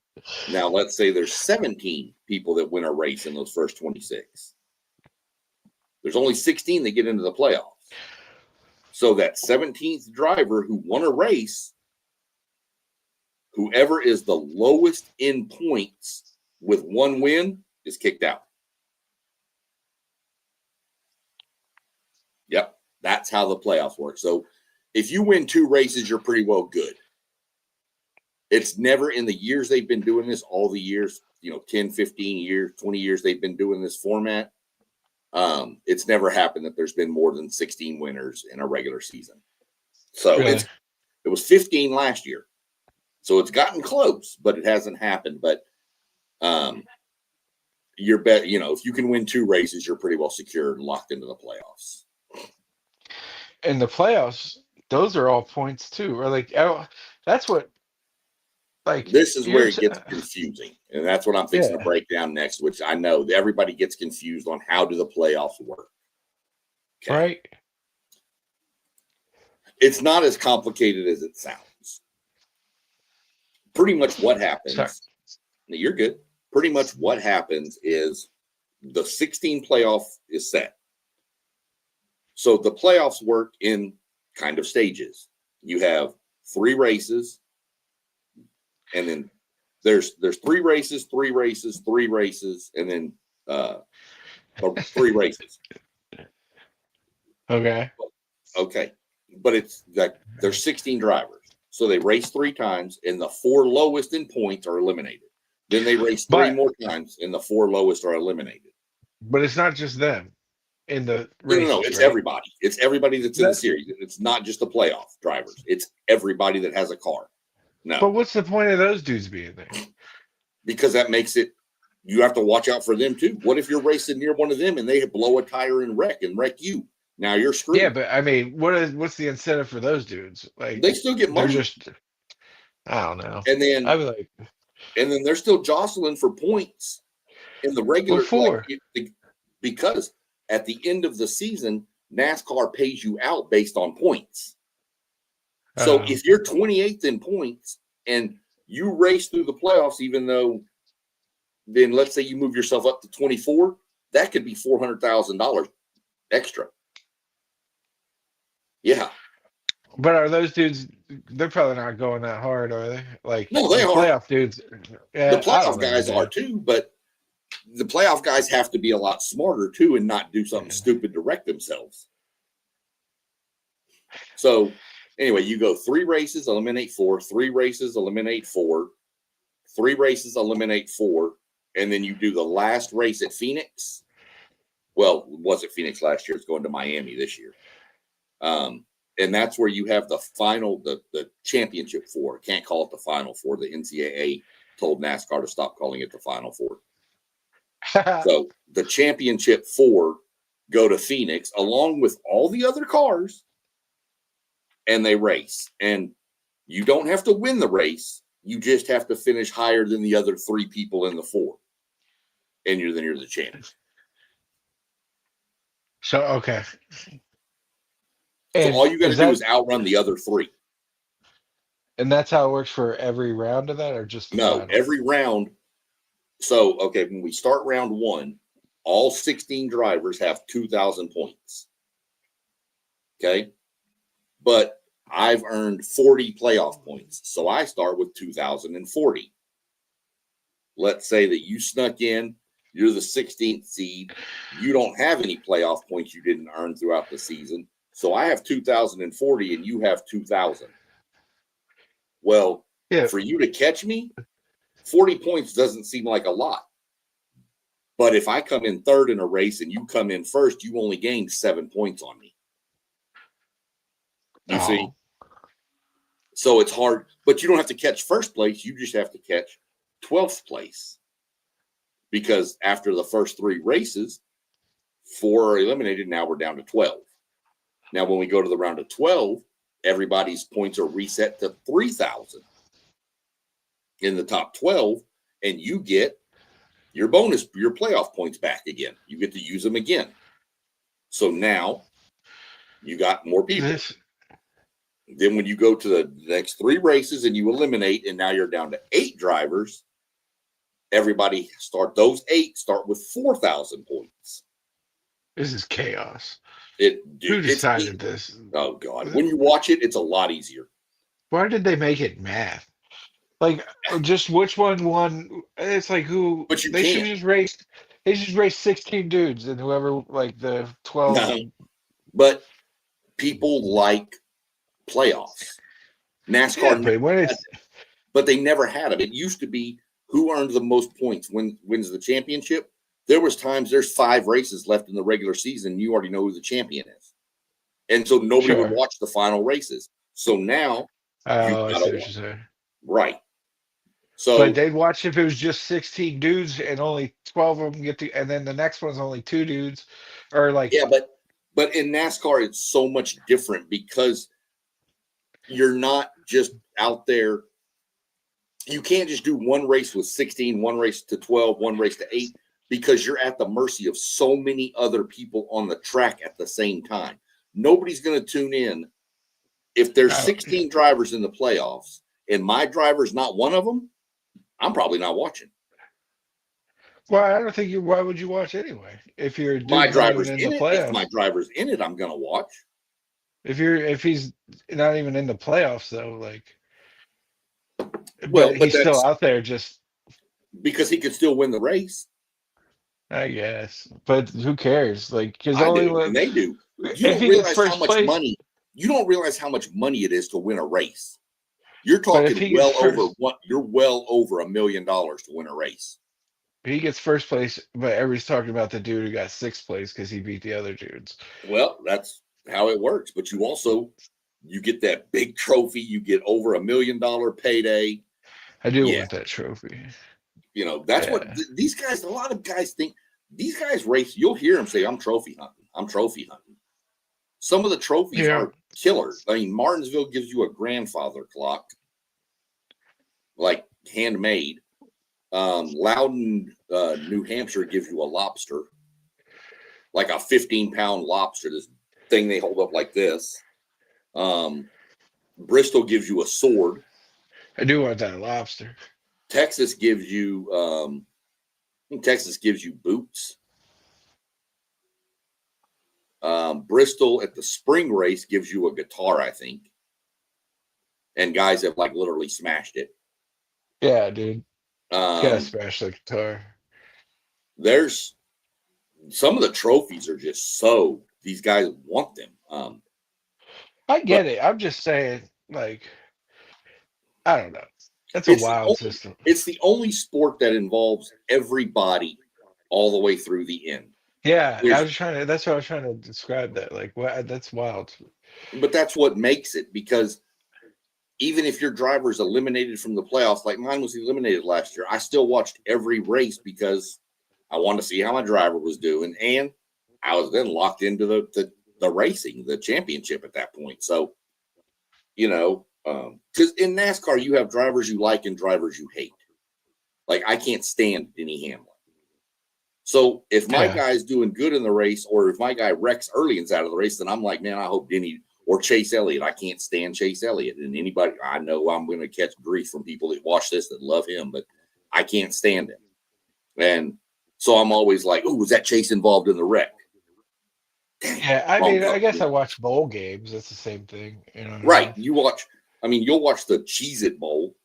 17 people that win a race in those first 26. There's only 16 that get into the playoffs. So that 17th driver who won a race, whoever is the lowest in points with 1 win is kicked out. Yep, that's how the playoffs work. So if you win 2 races, you're pretty well good. It's never, in the years they've been doing this, all the years, 10, 15 years, 20 years they've been doing this format, it's never happened that there's been more than 16 winners in a regular season. So Really? It was 15 last year. So it's gotten close, but it hasn't happened. But you're bet, if you can win 2 races, you're pretty well secured and locked into the playoffs. In the playoffs, those are all points too. Or that's what. This is where it gets confusing, and that's what I'm fixing to break down next. Which I know everybody gets confused on how do the playoffs work. Okay. Right. It's not as complicated as it sounds. Pretty much what happens. Sorry. You're good. Pretty much what happens is the 16 playoff is set. So the playoffs work in kind of stages. You have 3 races, and then there's 3 races, 3 races, 3 races, and then 3 races. Okay. But it's like there's 16 drivers. So they race 3 times, and the 4 lowest in points are eliminated. Then they race 3 more times, and the 4 lowest are eliminated. But it's not just them in the races, No, it's right? Everybody. It's everybody that's in the series. It's not just the playoff drivers. It's everybody that has a car. No. But what's the point of those dudes being there? Because that makes it, you have to watch out for them too. What if you're racing near one of them and they blow a tire and wreck you? Now you're screwed. Yeah, but I mean, what's the incentive for those dudes? Like, they still get money. I don't know. And then and then they're still jostling for points in the regular. Because at the end of the season, NASCAR pays you out based on points. So if you're 28th in points and you race through the playoffs, even though then let's say you move yourself up to 24, that could be $400,000 extra. Yeah. But are those dudes, they're probably not going that hard, are they? Like, no, they are. Playoff dudes. Yeah, the playoff guys are too, but the playoff guys have to be a lot smarter too and not do something stupid to wreck themselves. So anyway, you go 3 races, eliminate 4, 3 races, eliminate 4, 3 races, eliminate 4, and then you do the last race at Phoenix. Well, it wasn't Phoenix last year. It's going to Miami this year. And that's where you have the final, the championship 4. Can't call it the Final 4. The NCAA told NASCAR to stop calling it the Final 4. So the championship 4 go to Phoenix along with all the other cars, and they race. And you don't have to win the race. You just have to finish higher than the other 3 people in the 4. And you're the champion. So, okay. So all you got to do is outrun the other 3. And that's how it works for every round of that, or just the no, final? Every round. So, okay, when we start round 1, all 16 drivers have 2,000 points. Okay. But I've earned 40 playoff points. So I start with 2,040. Let's say that you snuck in, you're the 16th seed. You don't have any playoff points you didn't earn throughout the season. So I have 2,040 and you have 2,000. Well, for you to catch me, 40 points doesn't seem like a lot. But if I come in 3rd in a race and you come in 1st, you only gained 7 points on me. You see? So it's hard, but you don't have to catch 1st place. You just have to catch 12th place. because after the first 3 races, 4 are eliminated. Now we're down to 12. Now, when we go to the round of 12, everybody's points are reset to 3,000 in the top 12, and you get your playoff points back again. You get to use them again. So now you got more people. Then when you go to the next 3 races and you eliminate, and now you're down to 8 drivers, those 8 start with 4,000 points. This is chaos. Who decided this? Oh God! When you watch it, it's a lot easier. Why did they make it math? Like, just which one won? It's like who? But they should just race. They should race 16 dudes, and whoever, like the 12. No, but people like playoffs. NASCAR, but they never had them. It used to be who earned the most points wins the championship. There was times there's 5 races left in the regular season. And you already know who the champion is, and so nobody would watch the final races. So now, I see what you're saying. Right. So, but they'd watch if it was just 16 dudes and only 12 of them get to, and then the next one's only 2 dudes, or like but in NASCAR it's so much different because you're not just out there. You can't just do one race with 16, one race to 12, one race to 8, because you're at the mercy of so many other people on the track at the same time. Nobody's going to tune in. If there's 16 drivers in the playoffs and my driver's not one of them, I'm probably not watching. Well, I don't think why would you watch anyway? If you're my driver's in the playoffs. If my driver's in it, I'm going to watch. If he's not even in the playoffs though, like, but he's still out there just because he could still win the race. I guess, but who cares? Like, because and they do. You don't realize how much money. You don't realize how much money it is to win a race. You're talking You're well over $1 million to win a race. He gets first place, but everybody's talking about the dude who got 6th place because he beat the other dudes. Well, that's how it works. But you get that big trophy. You get over $1 million payday. I do want that trophy. That's what these guys. A lot of guys think these guys race. You'll hear them say, "I'm trophy hunting. I'm trophy hunting." Some of the trophies are killer. I mean, Martinsville gives you a grandfather clock, like handmade. Loudon, New Hampshire gives you a lobster, like a 15-pound lobster. This thing they hold up like this. Bristol gives you a sword. I do want that lobster. Texas gives you, boots. Bristol at the spring race gives you a guitar, I think. And guys have like literally smashed it. Yeah, dude. Gotta smash the guitar. There's some of the trophies are just these guys want them. I get it. I'm just saying, like, I don't know. That's a wild system. It's the only sport that involves everybody all the way through the end. Yeah, that's what I was trying to describe that. Like, that's wild. But that's what makes it, because even if your driver is eliminated from the playoffs, like mine was eliminated last year, I still watched every race because I wanted to see how my driver was doing. And I was then locked into the racing, the championship at that point. So, because in NASCAR, you have drivers you like and drivers you hate. Like, I can't stand Denny Hamlin. So if my guy's doing good in the race, or if my guy wrecks early and out of the race, then I'm like, man, I hope Denny or Chase Elliott. I can't stand Chase Elliott. And anybody, I know I'm going to catch grief from people that watch this that love him, but I can't stand him. And so I'm always like, oh, was that Chase involved in the wreck? Yeah, I mean, I guess I watch bowl games. That's the same thing. Right. You'll watch the Cheez-It Bowl.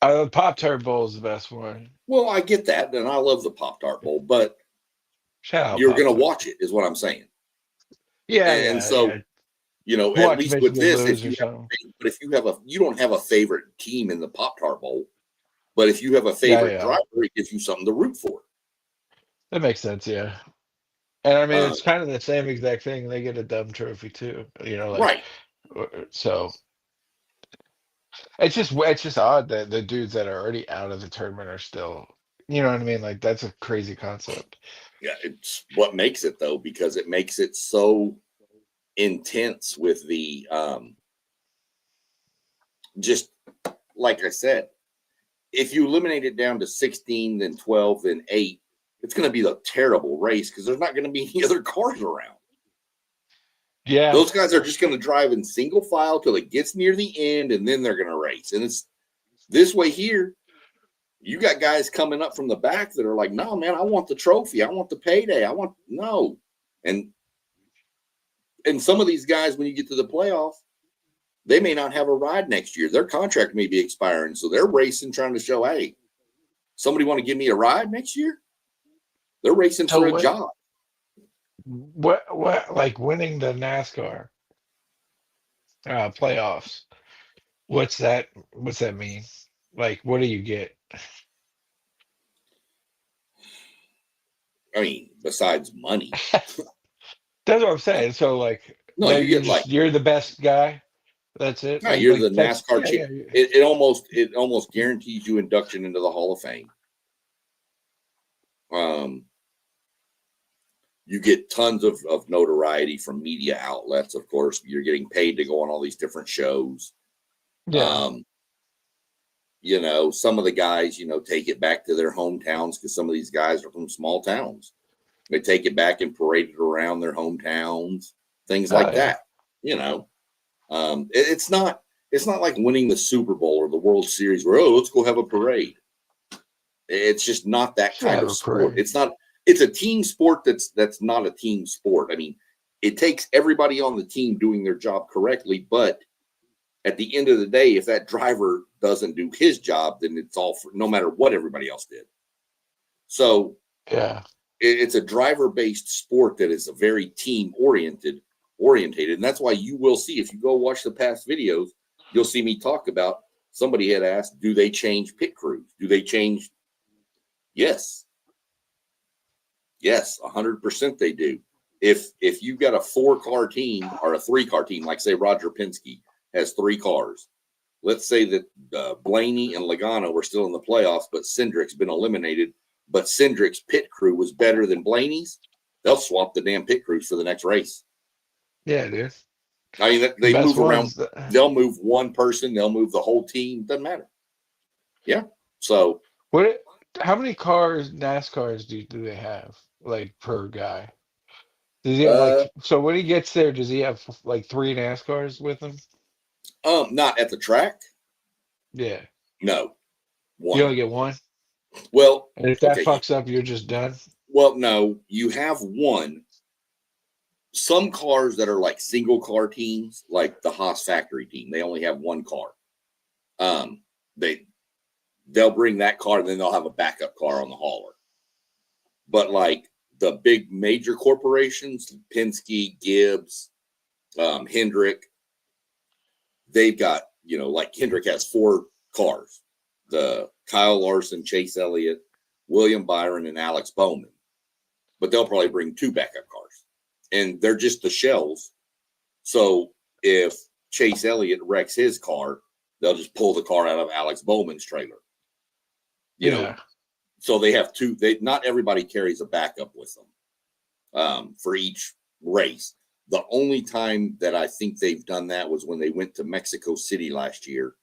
The Pop-Tart Bowl is the best one. Well, I get that, and I love the Pop-Tart Bowl, but you're going to watch it, is what I'm saying. Yeah, and so, at least with this, you don't have a favorite team in the Pop-Tart Bowl, but if you have a favorite driver, it gives you something to root for. That makes sense, yeah. And I mean, it's kind of the same exact thing. They get a dumb trophy too, right. So it's just odd that the dudes that are already out of the tournament are still You know what I mean? Like that's a crazy concept. Yeah, it's what makes it though, because it makes it so intense with the just like I said, if you eliminate it down to 16, then 12, then 8, it's going to be a terrible race because there's not going to be any other cars around. Yeah. Those guys are just going to drive in single file till it gets near the end, and then they're going to race. And it's this way here. You got guys coming up from the back that are like, no, man, I want the trophy. I want the payday. I want no. And some of these guys, when you get to the playoff, they may not have a ride next year. Their contract may be expiring. So they're racing, trying to show, hey, somebody want to give me a ride next year? They're racing So for a job. What like winning the NASCAR playoffs? What's that mean? Like, what do you get? I mean, besides money. That's what I'm saying. So like, No, you get like you're the best guy. That's it. no, you're Like the NASCAR chief. yeah. It almost guarantees you induction into the Hall of Fame. You get tons of notoriety from media outlets. Of course, you're getting paid to go on all these different shows. Yeah. You know, some of the guys, take it back to their hometowns because some of these guys are from small towns. They take it back and parade it around their hometowns, things like that. You know, it's not like winning the Super Bowl or the World Series where, let's go have a parade. It's just not that kind of sport. It's not. It's a team sport. That's not a team sport. I mean, it takes everybody on the team doing their job correctly, but at the end of the day, if that driver doesn't do his job, then it's all for, no matter what everybody else did. So yeah, it's a driver-based sport that is a very team orientated, and that's why you will see, if you go watch the past videos, you'll see me talk about, somebody had asked, do they change pit crews? Do they change? Yes, 100% they do. If you've got a 4-car team or a 3-car team, like say Roger Penske has 3 cars, let's say that Blaney and Logano were still in the playoffs, but Cindric's been eliminated, but Cindric's pit crew was better than Blaney's, they'll swap the damn pit crews for the next race. Yeah, dude. I mean, they move around. They'll move one person. They'll move the whole team. Doesn't matter. Yeah. So how many NASCARs do they have, like, per guy? Does he have so when he gets there, does he have like 3 NASCARs with him? Not at the track. Yeah. No. 1. You only get 1? Well, and if that fucks up, you're just done? Well, no, you have 1. Some cars that are like single car teams, like the Haas factory team, they only have 1 car. They'll bring that car and then they'll have a backup car on the hauler. But like the big major corporations, Penske, Gibbs, Hendrick, they've got, like Hendrick has 4 cars. The Kyle Larson, Chase Elliott, William Byron, and Alex Bowman. But they'll probably bring 2 backup cars. And they're just the shells. So if Chase Elliott wrecks his car, they'll just pull the car out of Alex Bowman's trailer. You know, so they have 2. Not everybody carries a backup with them for each race. The only time that I think they've done that was when they went to Mexico City last year,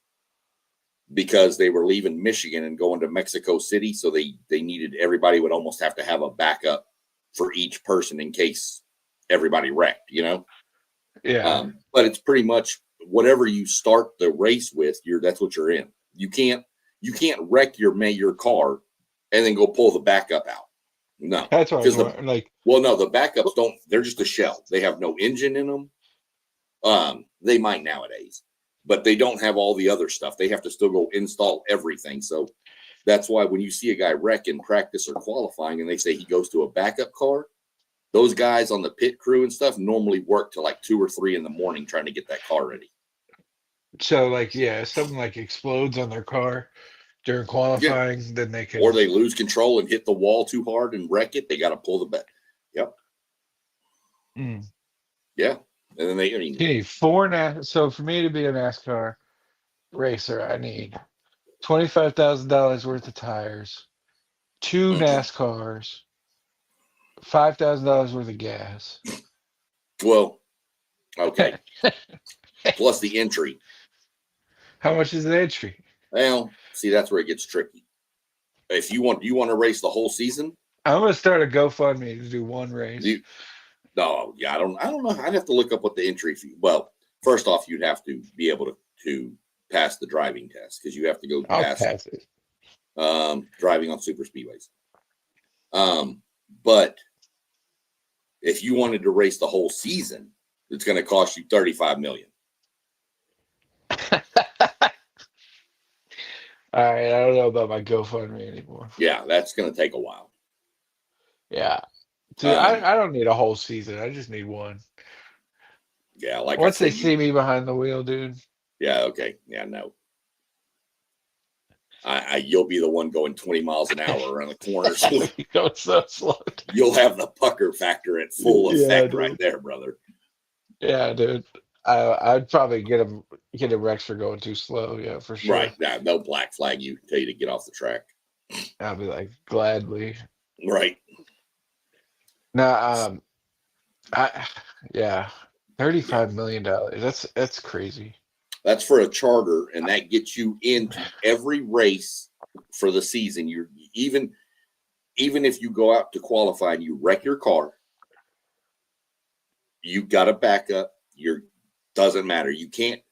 because they were leaving Michigan and going to Mexico City. So they needed, everybody would almost have to have a backup for each person in case everybody wrecked, Yeah. But it's pretty much whatever you start the race with, that's what you're in. You can't wreck your car and then go pull the backup out. No. That's right. No, the backups don't, they're just a shell. They have no engine in them. They might nowadays, but they don't have all the other stuff. They have to still go install everything. So that's why when you see a guy wreck in practice or qualifying and they say he goes to a backup car, those guys on the pit crew and stuff normally work till like 2 or 3 in the morning trying to get that car ready. So if something like explodes on their car during qualifying, then they can, or they lose control and hit the wall too hard and wreck it. They got to pull the back. Yep. Yeah. And then you need 4 So for me to be a NASCAR racer, I need $25,000 worth of tires, 2 NASCARs, $5,000 worth of gas. Well, okay. Plus the entry. How much is the entry? Well, see, that's where it gets tricky. If you want to race the whole season? I'm gonna start a GoFundMe to do one race. No, yeah, I don't know. I'd have to look up what the entry fee. Well, first off, you'd have to be able to pass the driving test because you have to go I'll pass it. Driving on super speedways. But if you wanted to race the whole season, it's going to cost you $35 million. All right, I don't know about my GoFundMe anymore. Yeah, that's going to take a while. Yeah, dude, I don't need a whole season. I just need one. Yeah, like once I said, they see me behind the wheel, dude. Yeah, okay, yeah, no. You'll be the one going 20 miles an hour around the corners. You go so slow. You'll have the pucker factor at full effect right there, brother. Yeah, dude. I'd probably get him wrecked for going too slow. Yeah, for sure. Right. Nah, they'll black flag you, tell you to get off the track. I'll be like, gladly. Right. Now, $35 million. That's crazy. That's for a charter, and that gets you into every race for the season. You're even if you go out to qualify and you wreck your car, you got a backup. Doesn't matter. You can't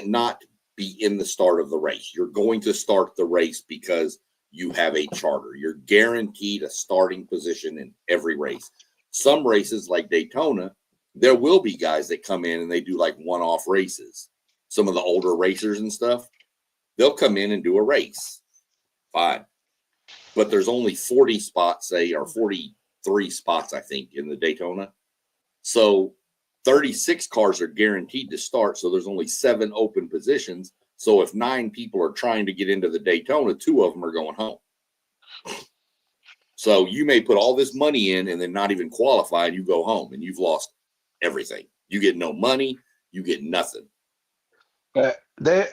not be in the start of the race. You're going to start the race because you have a charter. You're guaranteed a starting position in every race. Some races like Daytona, there will be guys that come in and they do like one-off races. Some of the older racers and stuff, they'll come in and do a race. Fine. But there's only 40 spots, say, or 43 spots, I think, in the Daytona. So 36 cars are guaranteed to start. So there's only 7 open positions. So if 9 people are trying to get into the Daytona, 2 of them are going home. So you may put all this money in and then not even qualify, and you go home and you've lost everything. You get no money. You get nothing. They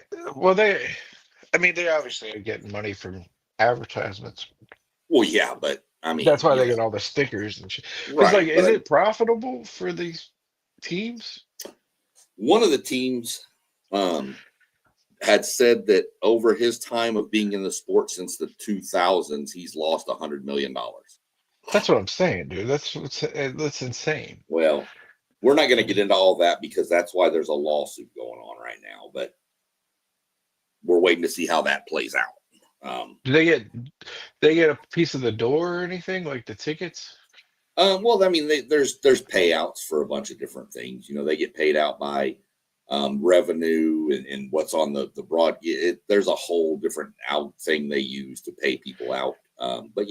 obviously are getting money from advertisements. Well, yeah, but I mean, that's why they get all the stickers and shit. Right, is it profitable for these teams? One of the teams had said that over his time of being in the sport since the 2000s, he's lost $100 million. That's what I'm saying, dude. That's insane. Well, we're not going to get into all that because that's why there's a lawsuit going on right now. But we're waiting to see how that plays out. Do they get a piece of the door or anything like the tickets? Well, I mean, there's payouts for a bunch of different things. You know, they get paid out by revenue and what's on the broad. There's a whole different thing they use to pay people out. But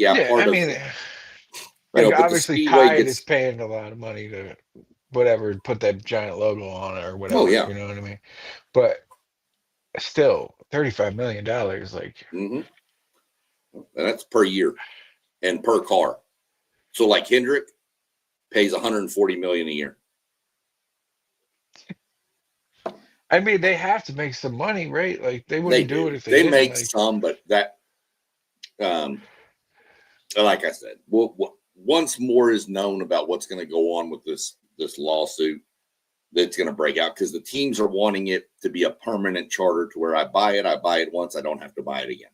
obviously, Tide is paying a lot of money to whatever, put that giant logo on it or whatever. Oh yeah, you know what I mean. But still, $35 million, like. Mm-hmm. And that's per year and per car. So like Hendrick pays $140 million a year. I mean, they have to make some money, right? Like they wouldn't do it if they didn't. Make some, but that, like I said, once more is known about what's going to go on with this lawsuit, that's going to break out because the teams are wanting it to be a permanent charter to where I buy it once, I don't have to buy it again.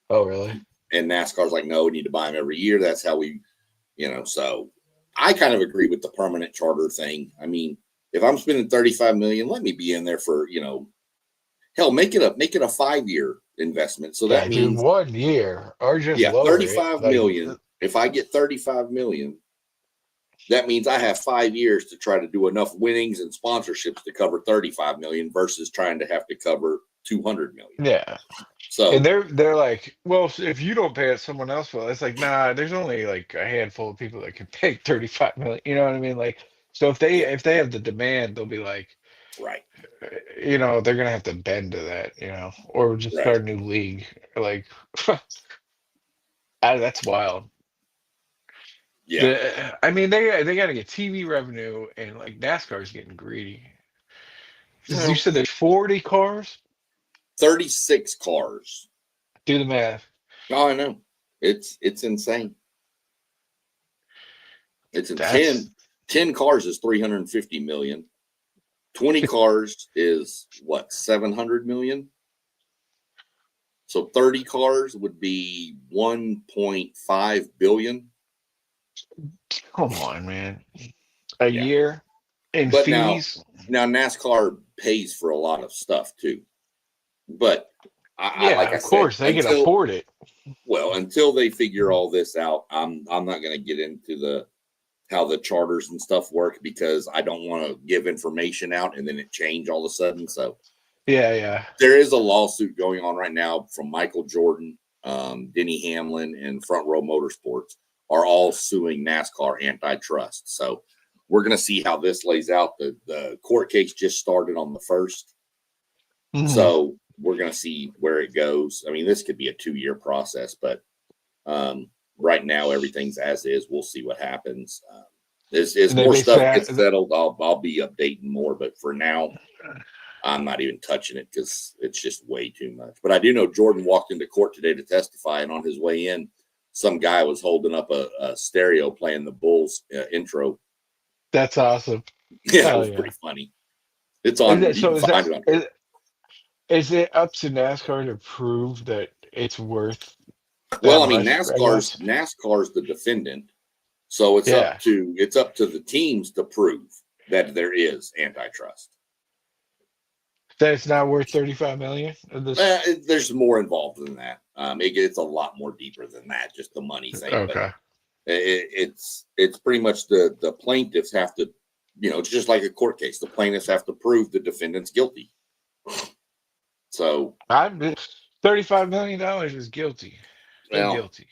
Oh, really? And NASCAR's like, no, we need to buy them every year. That's how we, so I kind of agree with the permanent charter thing. I mean, if I'm spending $35 million, let me be in there for, hell, make it a 5-year investment. So that means 1 year or just $35 million. If I get $35 million, that means I have 5 years to try to do enough winnings and sponsorships to cover $35 million versus trying to have to cover $200 million. Yeah. So and they're like, well, if you don't pay it, someone else will. It's like, nah, there's only like a handful of people that can pay $35 million. You know what I mean? Like, so if they have the demand, they'll be like, right. They're gonna have to bend to that, or just start a new league. Like, that's wild. Yeah. I mean, they got to get TV revenue, and like NASCAR's getting greedy. You said there's 40 cars. 36 cars. Do the math. Oh, I know. It's insane. It's That's 10 cars is 350 million. 20 cars is what, 700 million? So 30 cars would be 1.5 billion. come on, man. A Yeah. year in But fees. now NASCAR pays for a lot of stuff too. But I Yeah, like I of said, course they can afford it. until they figure all this out, I'm not going to get into how the charters and stuff work, because I don't want to give information out and then it change all of a sudden. So Yeah. there is a lawsuit going on right now from Michael Jordan, Denny Hamlin, and Front Row Motorsports are all suing NASCAR antitrust. So we're going to see how this lays out. The court case just started on the 1st. So we're going to see where it goes. I mean, this could be a 2-year process, but right now everything's as is. We'll see what happens. As more stuff gets settled, I'll be updating more. But for now, I'm not even touching it because it's just way too much. But I do know Jordan walked into court today to testify, and on his way in, some guy was holding up a stereo playing the Bulls intro. That's awesome. Yeah, it was pretty funny. It's on. Is it up to NASCAR to prove that it's worth? Well, I mean, NASCAR's the defendant, so it's up to the teams to prove that there is antitrust. That it's not worth $35 million. There's more involved than that. It's a lot more deeper than that. Just the money thing. Okay. But it's pretty much the plaintiffs have to, it's just like a court case. The plaintiffs have to prove the defendant's guilty. So $35 million is guilty. They're guilty.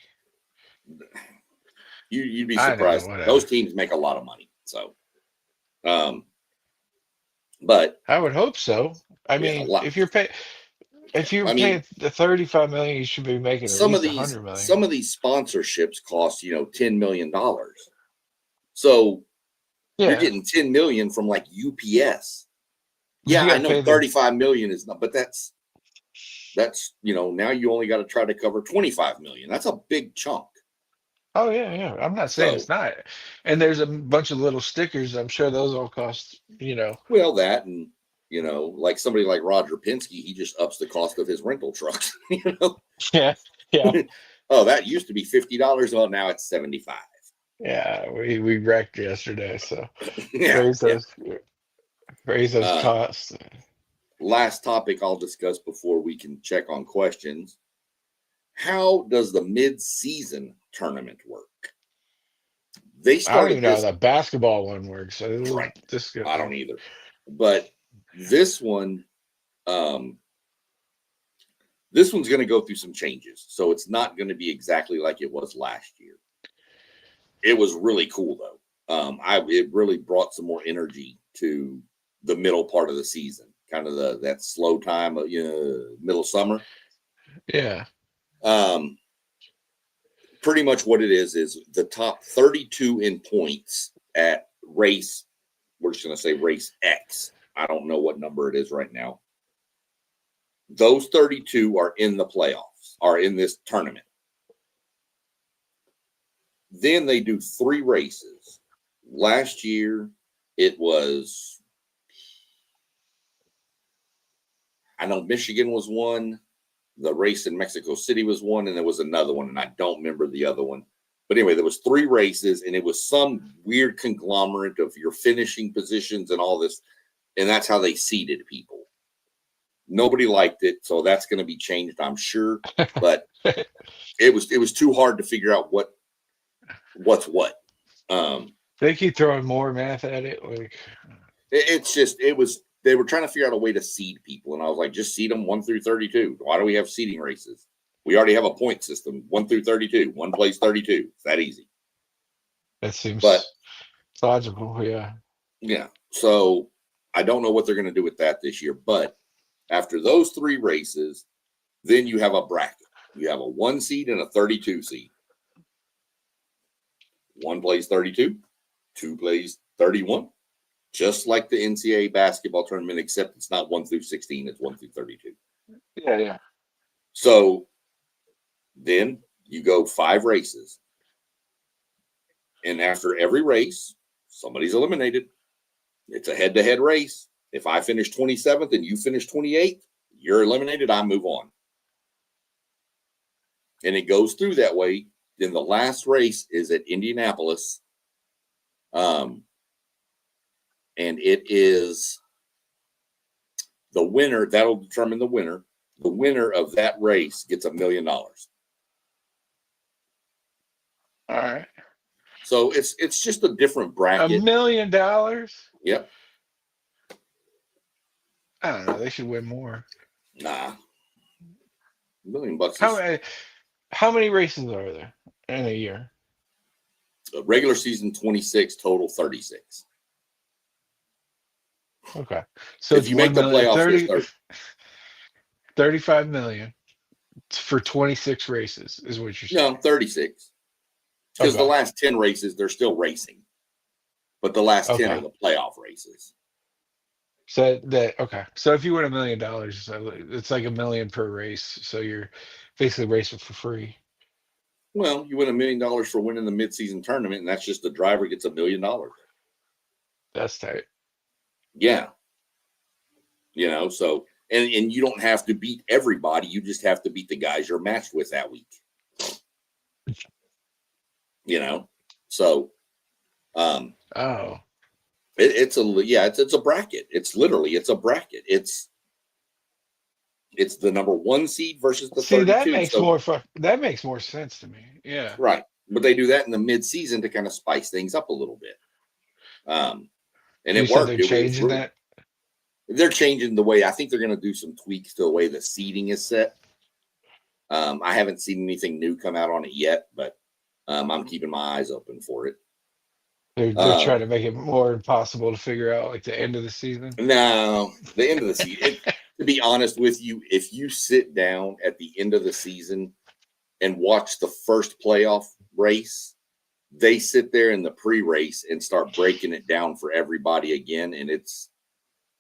You'd be surprised. Those teams make a lot of money. So, but I would hope so. I mean, if you're paying the $35 million, you should be making at least $100 million. Some of these sponsorships cost $10 million. So you're getting $10 million from like UPS. Yeah, I know $35 million is not, but that's now you only got to try to cover $25 million. That's a big chunk. Oh yeah. I'm not saying it's not. And there's a bunch of little stickers. I'm sure those all cost. Well, that and like somebody like Roger Penske, he just ups the cost of his rental trucks. Yeah. Oh, that used to be $50. Well, now it's $75. Yeah, we wrecked yesterday, so raise those costs. Last topic I'll discuss before we can check on questions. How does the mid-season tournament work? They started. I don't even know how the basketball one works. So right. I don't either. But this one, this one's going to go through some changes. So it's not going to be exactly like it was last year. It was really cool though. It really brought some more energy to the middle part of the season, kind of that slow time of middle summer. Yeah. Pretty much what it is the top 32 in points at race. We're just going to say race X. I don't know what number it is right now. Those 32 are in the playoffs, are in this tournament. Then they do 3 races. Last year, it was, I know Michigan was one. The race in Mexico City was one, and there was another one, and I don't remember the other one. But anyway, there was 3 races, and it was some weird conglomerate of your finishing positions and all this, and that's how they seeded people. Nobody liked it, so that's going to be changed, I'm sure. But it was too hard to figure out what's what. They keep throwing more math at it. They were trying to figure out a way to seed people, and I was like, just seed them 1 through 32. Why do we have seeding races? We already have a point system, 1 through 32. One plays 32. It's that easy. That seems logical, yeah. Yeah. So I don't know what they're going to do with that this year, but after those 3 races, then you have a bracket. You have a 1 seed and a 32 seed. 1 plays 32, 2 plays 31. Just like the NCAA basketball tournament, except it's not 1 through 16, it's 1 through 32. Yeah. So then You go 5 races. And after every race, somebody's eliminated. It's a head-to-head race. If I finish 27th and you finish 28th, you're eliminated. I move on. And it goes through that way. Then the last race is at Indianapolis. And it is the winner. That'll determine the winner. The winner of that race gets $1 million. All right. So it's just a different bracket. $1 million? Yep. I don't know. They should win more. Nah. $1 million. How many races are there in a year? Regular season 26, total 36. Okay. So if you make the playoffs, 35 million for 26 races is what you're saying. No, 36. Because the last 10 races, they're still racing. But the last 10 are the playoff races. So So if you win $1 million, it's like $1 million per race. So you're basically racing for free. Well, you win $1 million for winning the midseason tournament, and that's just the driver gets $1 million. That's tight. Yeah. So and you don't have to beat everybody. You just have to beat the guys you're matched with that week. So it's a bracket. It's a bracket. It's the number 1 seed versus the 32. That makes more sense to me. Yeah. Right. But they do that in the mid-season to kind of spice things up a little bit. And it worked. They're changing that? They're changing the way. I think they're going to do some tweaks to the way the seating is set. I haven't seen anything new come out on it yet, but I'm keeping my eyes open for it. They're trying to make it more impossible to figure out, like the end of the season. No, the end of the season. To be honest with you, if you sit down at the end of the season and watch the first playoff race, they sit there in the pre-race and start breaking it down for everybody again, and it's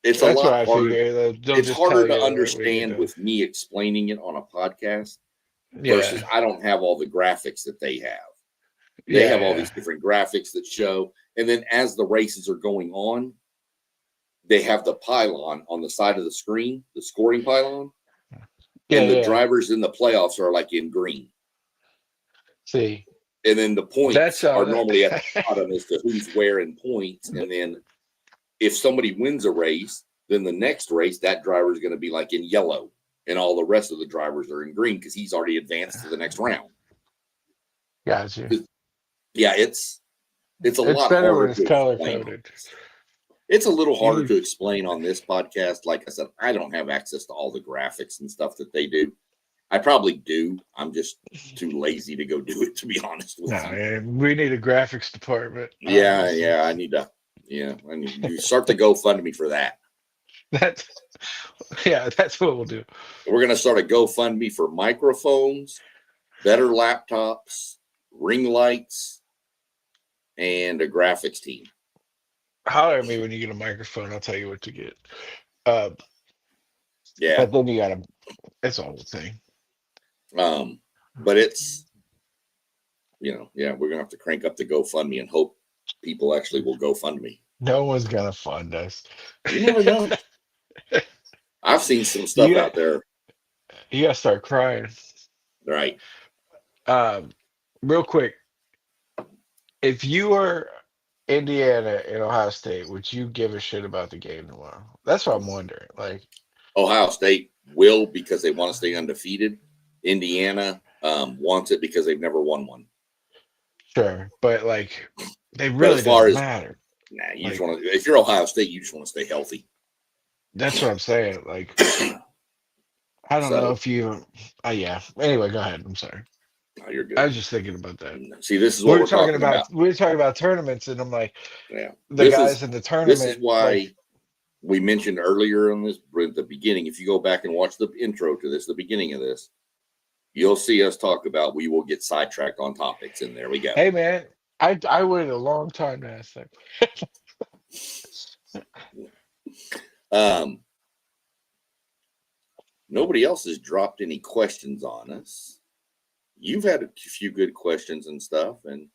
a lot harder. It's harder to understand with me explaining it on a podcast versus I don't have all the graphics that they have. They have all these different graphics that show, and then as the races are going on, they have the pylon on the side of the screen, the scoring pylon, and the drivers in the playoffs are like in green. See, and then the points are normally at the bottom as to who's wearing points, and then if somebody wins a race, then the next race that driver is going to be like in yellow, and all the rest of the drivers are in green because he's already advanced to the next round. Gotcha. Yeah, it's a lot better harder when it's color coded. It's a little harder to explain on this podcast. Like I said, I don't have access to all the graphics and stuff that they do. I probably do. I'm just too lazy to go do it, to be honest with you. We need a graphics department. Yeah, I need to start the GoFundMe for that. That's what we'll do. We're going to start a GoFundMe for microphones, better laptops, ring lights, and a graphics team. Holler at me when you get a microphone. I'll tell you what to get. But then you got it's all the thing. But it's, we're going to have to crank up the GoFundMe and hope people actually will GoFundMe. No one's going to fund us. You never know. I've seen some stuff out there. You got to start crying. Right. Real quick. If you were Indiana and Ohio State, would you give a shit about the game tomorrow? That's what I'm wondering. Like, Ohio State will because they want to stay undefeated. Indiana wants it because they've never won one. Sure, but like they really don't matter. Nah, you just want to. If you're Ohio State, you just want to stay healthy. That's what I'm saying. Like, I don't know if you. Yeah. Anyway, go ahead. I'm sorry. No, you're good. I was just thinking about that. See, this is what we're talking about. We were talking about tournaments, and I'm like, the guys in the tournament. This is why we mentioned earlier on this at the beginning. If you go back and watch the intro to this, the beginning of this, you'll see us talk about. We will get sidetracked on topics, and there we go. Hey, man, I waited a long time to ask that. Nobody else has dropped any questions on us. you've had a few good questions and stuff, and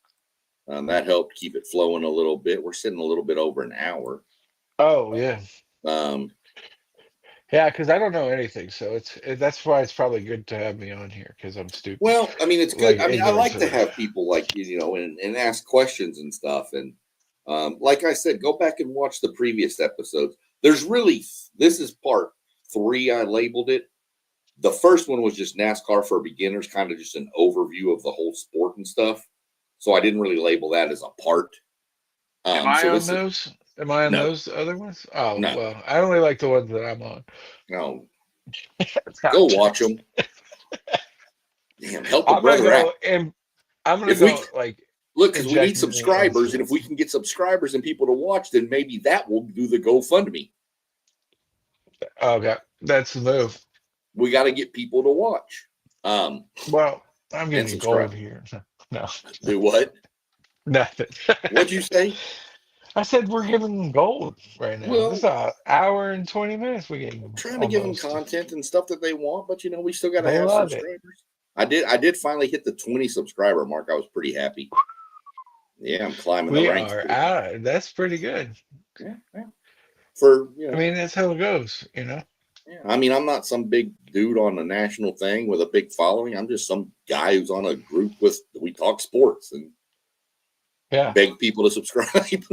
that helped keep it flowing a little bit. We're sitting a little bit over an hour. Oh yeah. Um, Yeah, because I don't know anything, so that's why it's probably good to have me on here because I'm stupid. well, I mean, it's good. Like I mean, I ignorant like to to this. have people like and ask questions and stuff. And like I said, go back and watch the previous episodes. This is part 3. I labeled it. The first one was just NASCAR for beginners, kind of just an overview of the whole sport and stuff. So I didn't really label that as a part. Am I So on this is those? Am I on no, those other ones? Oh no, well, I only like the ones that I'm on. no. Go watch them. Damn, help a I'm gonna brother out. go and I'm gonna If we go like look, because we need inject me subscribers, and into. if we can get subscribers and people to watch, then maybe that will do the GoFundMe. Okay, that's the move. We got to get people to watch. Well, I'm And getting subscribe. gold here. No, Do what? nothing. What'd you say? I said we're giving them gold right now. This is Well, an hour and 20 minutes. We're getting them trying to give them almost. content and stuff that they want, but we still got to They have love it. subscribers. I did finally hit the 20 subscriber mark. I was pretty happy. Yeah, I'm climbing the We ranks. are out. That's pretty good. Yeah, yeah. For I mean, that's how it goes, Yeah. I mean, I'm not some big dude on a national thing with a big following. I'm just some guy who's on a group we talk sports and Yeah. beg people to subscribe.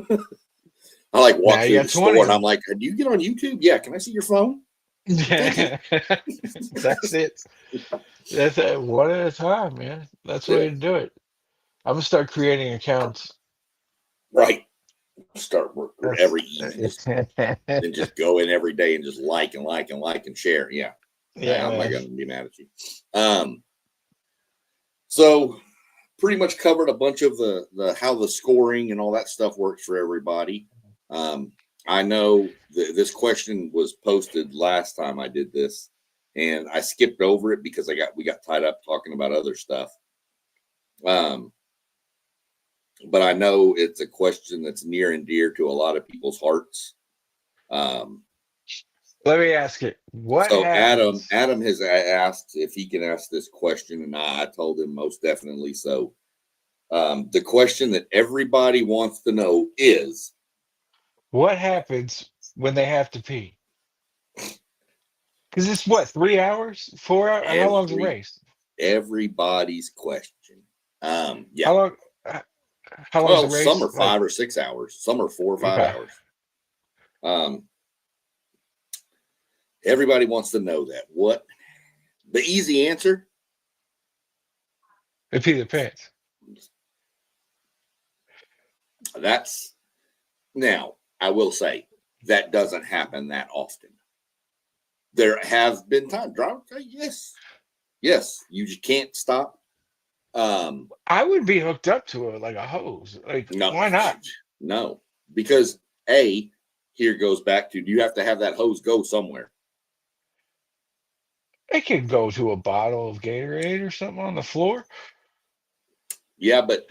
I like walk through the store and I'm like, do you get on YouTube? Yeah. Can I see your phone? That's it. That's it. One at a time, man. That's the way to do it. I'm gonna start creating accounts. Right. Start work every evening. Then just go in every day and just like and share. Yeah. Yeah. I'm not gonna be mad at you. So pretty much covered a bunch of the how the scoring and all that stuff works for everybody. I know this question was posted last time I did this, and I skipped over it because we got tied up talking about other stuff. But I know it's a question that's near and dear to a lot of people's hearts. Let me ask it. What so happens? Adam has asked if he can ask this question, and I told him most definitely so. The question that everybody wants to know is, what happens when they have to pee? Because it's what, 3 hours, 4 hours? How long's the race? Everybody's question. Yeah. How long? How long's the race? Some are 5 or 6 hours. Some are 4 or 5 hours. Everybody wants to know that. What? The easy answer? They pee their pants. Now, I will say that doesn't happen that often. There have been times, yes, you just can't stop. I would be hooked up to it like a hose. Like, no, why not? No, because here goes back to, do you have to have that hose go somewhere? It could go to a bottle of Gatorade or something on the floor. Yeah, but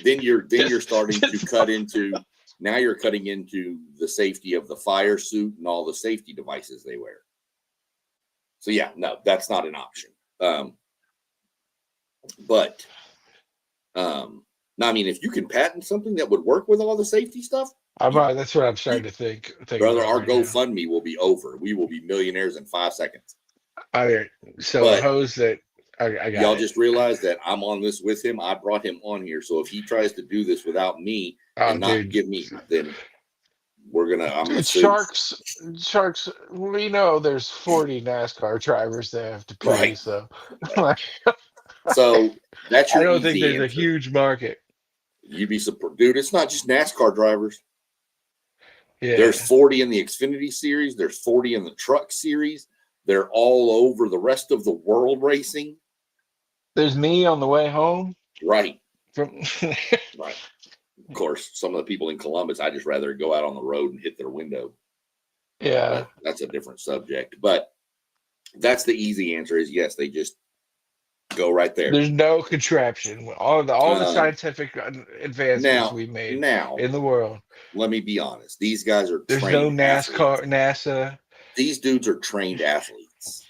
then you're starting to cut into. Now you're cutting into the safety of the fire suit and all the safety devices they wear. So yeah, no, that's not an option. But I mean, if you can patent something that would work with all the safety stuff, that's what I'm starting to think. Brother, our GoFundMe will be over. We will be millionaires in 5 seconds. A hose that I got. Y'all just realize that I'm on this with him. I brought him on here, so if he tries to do this without me and not give me, then I'm gonna Sharks. We know there's 40 NASCAR drivers that have to pee. Right. So, so that's your. I don't think there's a huge market. You'd be surprised, dude. It's not just NASCAR drivers. Yeah. There's 40 in the Xfinity series. There's 40 in the truck series. They're all over the rest of the world racing. There's me on the way home. Right. Right. Of course, some of the people in Columbus, I just rather go out on the road and hit their window. Yeah. But that's a different subject. But that's the easy answer is yes, they just go right there. There's no contraption. All the scientific advancements we made in the world. Let me be honest. These guys are There's no NASCAR, NASA. These dudes are trained athletes.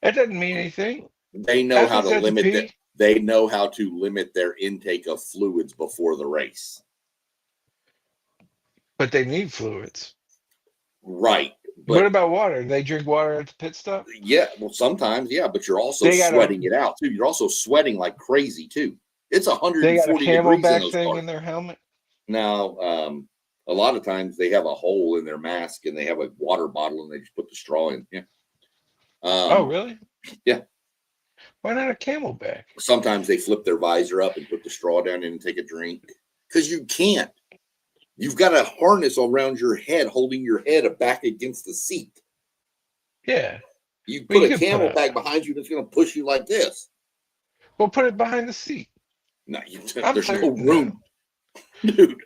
That doesn't mean anything. They know how to limit that. they know how to limit their intake of fluids before the race. But they need fluids. Right. But what about water? Do they drink water at the pit stop? Yeah, well, sometimes, yeah, but you're also sweating it out too. You're also sweating like crazy too. It's 140 they got a degrees in Camelback those thing cars. in their helmet. Now, a lot of times they have a hole in their mask and they have a water bottle and they just put the straw in. Yeah. Oh, really? Yeah. Why not a Camelback? Sometimes they flip their visor up and put the straw down in and take a drink because you can't. You've got a harness around your head, holding your head back against the seat. Yeah. You put a Camelback behind you that's going to push you like this. Well, put it behind the seat. No, there's no room, dude.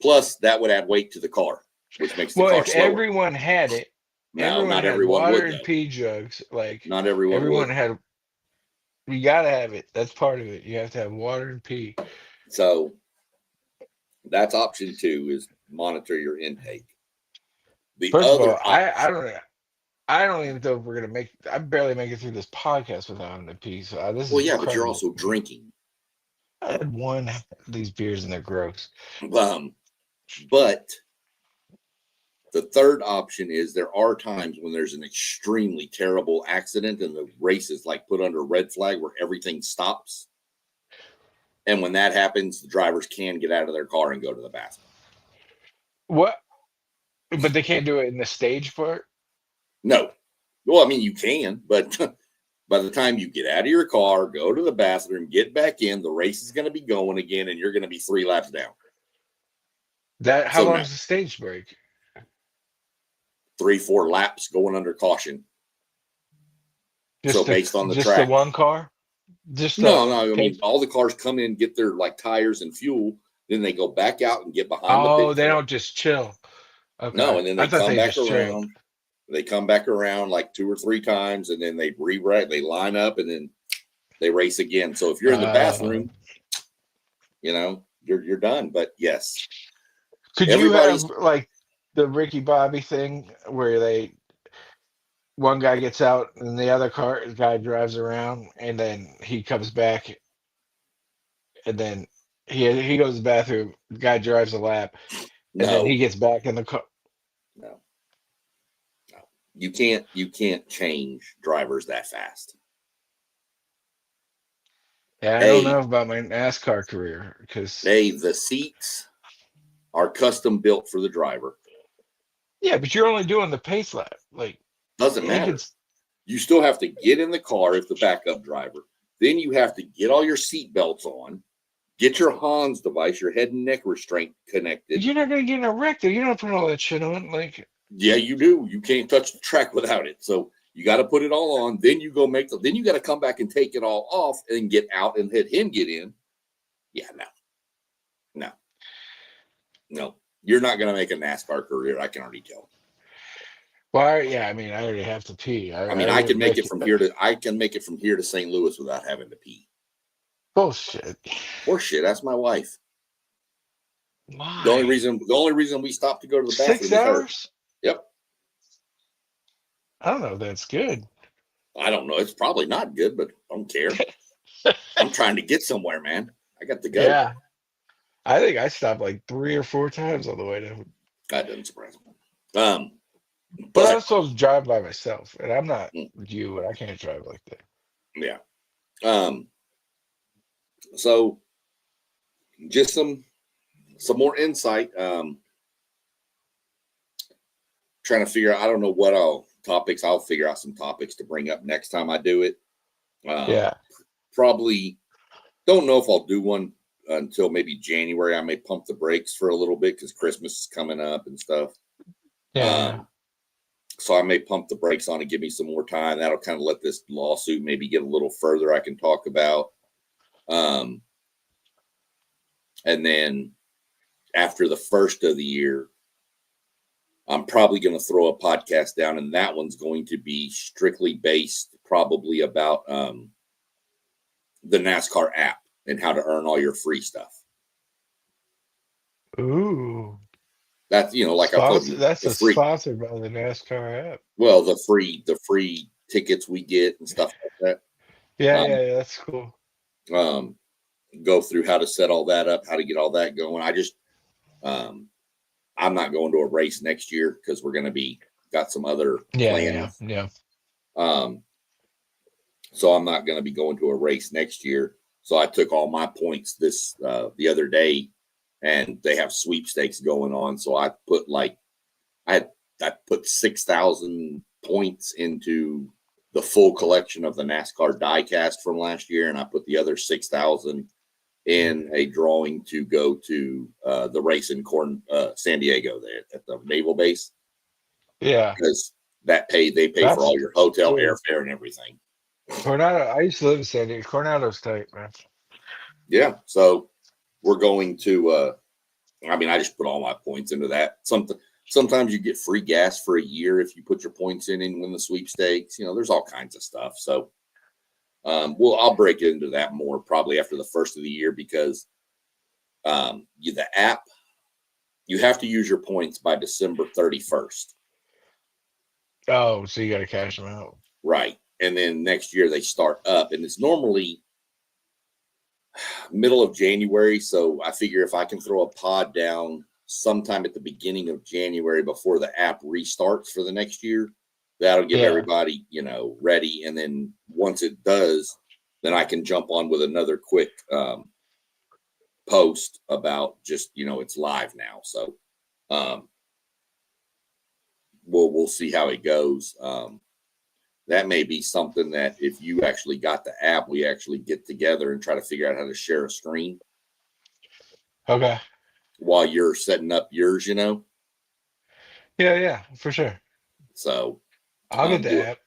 Plus, that would add weight to the car, which makes the car if slower. Everyone had it. No, not everyone water would, and pee jugs. Like not everyone would. had. You gotta have it. That's part of it. You have to have water and pee. So that's option 2 is monitor your intake. First of all, I don't even know if we're gonna make. I barely make it through this podcast without having to pee. So this is incredible. But you're also drinking. I had one of these beers and they're gross. But the third option is there are times when there's an extremely terrible accident and the race is like put under red flag where everything stops. And when that happens, the drivers can get out of their car and go to the bathroom. What? But they can't do it in the stage part? No. Well, I mean, you can, but by the time you get out of your car, go to the bathroom, get back in, the race is going to be going again, and you're going to be 3 laps down. How long is the stage break? 3-4 laps going under caution. Based on the track. Just the one car? No. I mean, all the cars come in, get their tires and fuel, then they go back out and get behind the pit. Oh, they don't just chill. Okay. No, and then they come back around. They come back around like 2 or 3 times, and then they they line up, and then they race again. So if you're in the bathroom, you're done. But yes, could you have like the Ricky Bobby thing where one guy gets out and the other guy drives around, and then he comes back, and then he goes to the bathroom. The guy drives a lap, and then he gets back in the car. No. You can't change drivers that fast. Yeah, I don't know about my NASCAR career because the seats are custom built for the driver. Yeah, but you're only doing the pace lap. Like, doesn't matter. You still have to get in the car as the backup driver. Then you have to get all your seat belts on, get your Hans device, your head and neck restraint connected. You're not going to get in a wreck, though. You're not putting all that shit on. Like, yeah, you do. You can't touch the track without it. So you got to put it all on. Then you go then you got to come back and take it all off and get out and hit him get in. Yeah, no. You're not going to make a NASCAR career. I can already tell. Well, yeah. I mean, I already have to pee. I can make it from here to St. Louis without having to pee. Bullshit. That's my wife. Why? The only reason we stopped to go to the bathroom. 6 hours? Yep. I don't know if that's good. I don't know. It's probably not good, but I don't care. I'm trying to get somewhere, man. I got to go. Yeah. I think I stopped like 3 or 4 times on the way to. That doesn't surprise me. But I was supposed to drive by myself, and I'm not you, and I can't drive like that. Yeah. So just some more insight. Trying to figure out, I don't know what I'll figure out some topics to bring up next time I do it. Probably don't know if I'll do one until maybe January. I may pump the brakes for a little bit because Christmas is coming up and stuff. Yeah. So I may pump the brakes on and give me some more time. That'll kind of let this lawsuit maybe get a little further I can talk about. And then after the first of the year, I'm probably going to throw a podcast down, and that one's going to be strictly based probably about the NASCAR app and how to earn all your free stuff. Ooh. That's, like I told you. That's sponsored by the NASCAR app. Well, the free tickets we get and stuff like that. Yeah, that's cool. Go through how to set all that up, how to get all that going. I'm not going to a race next year because we're going to be got some other plans. Yeah. So I'm not going to be going to a race next year. So I took all my points the other day, and they have sweepstakes going on. So I put I put 6,000 points into the full collection of the NASCAR diecast from last year, and I put the other 6,000 in a drawing to go to the race in San Diego there at the naval base. Yeah, because they pay for all your hotel, airfare, and everything. Coronado. I used to live in San Diego. Coronado's tight, man. Yeah, so we're going to. I just put all my points into that. Sometimes you get free gas for a year if you put your points in and win the sweepstakes. There's all kinds of stuff. So, I'll break into that more probably after the first of the year because the app, you have to use your points by December 31st. Oh, so you got to cash them out. Right. And then next year they start up, and it's normally middle of January. So I figure if I can throw a pod down sometime at the beginning of January before the app restarts for the next year, that'll get everybody, ready. And then once it does, then I can jump on with another quick post about just, it's live now. So we'll see how it goes. That may be something that if you actually got the app, we actually get together and try to figure out how to share a screen. Okay. While you're setting up yours, Yeah, for sure. So I'll get the app.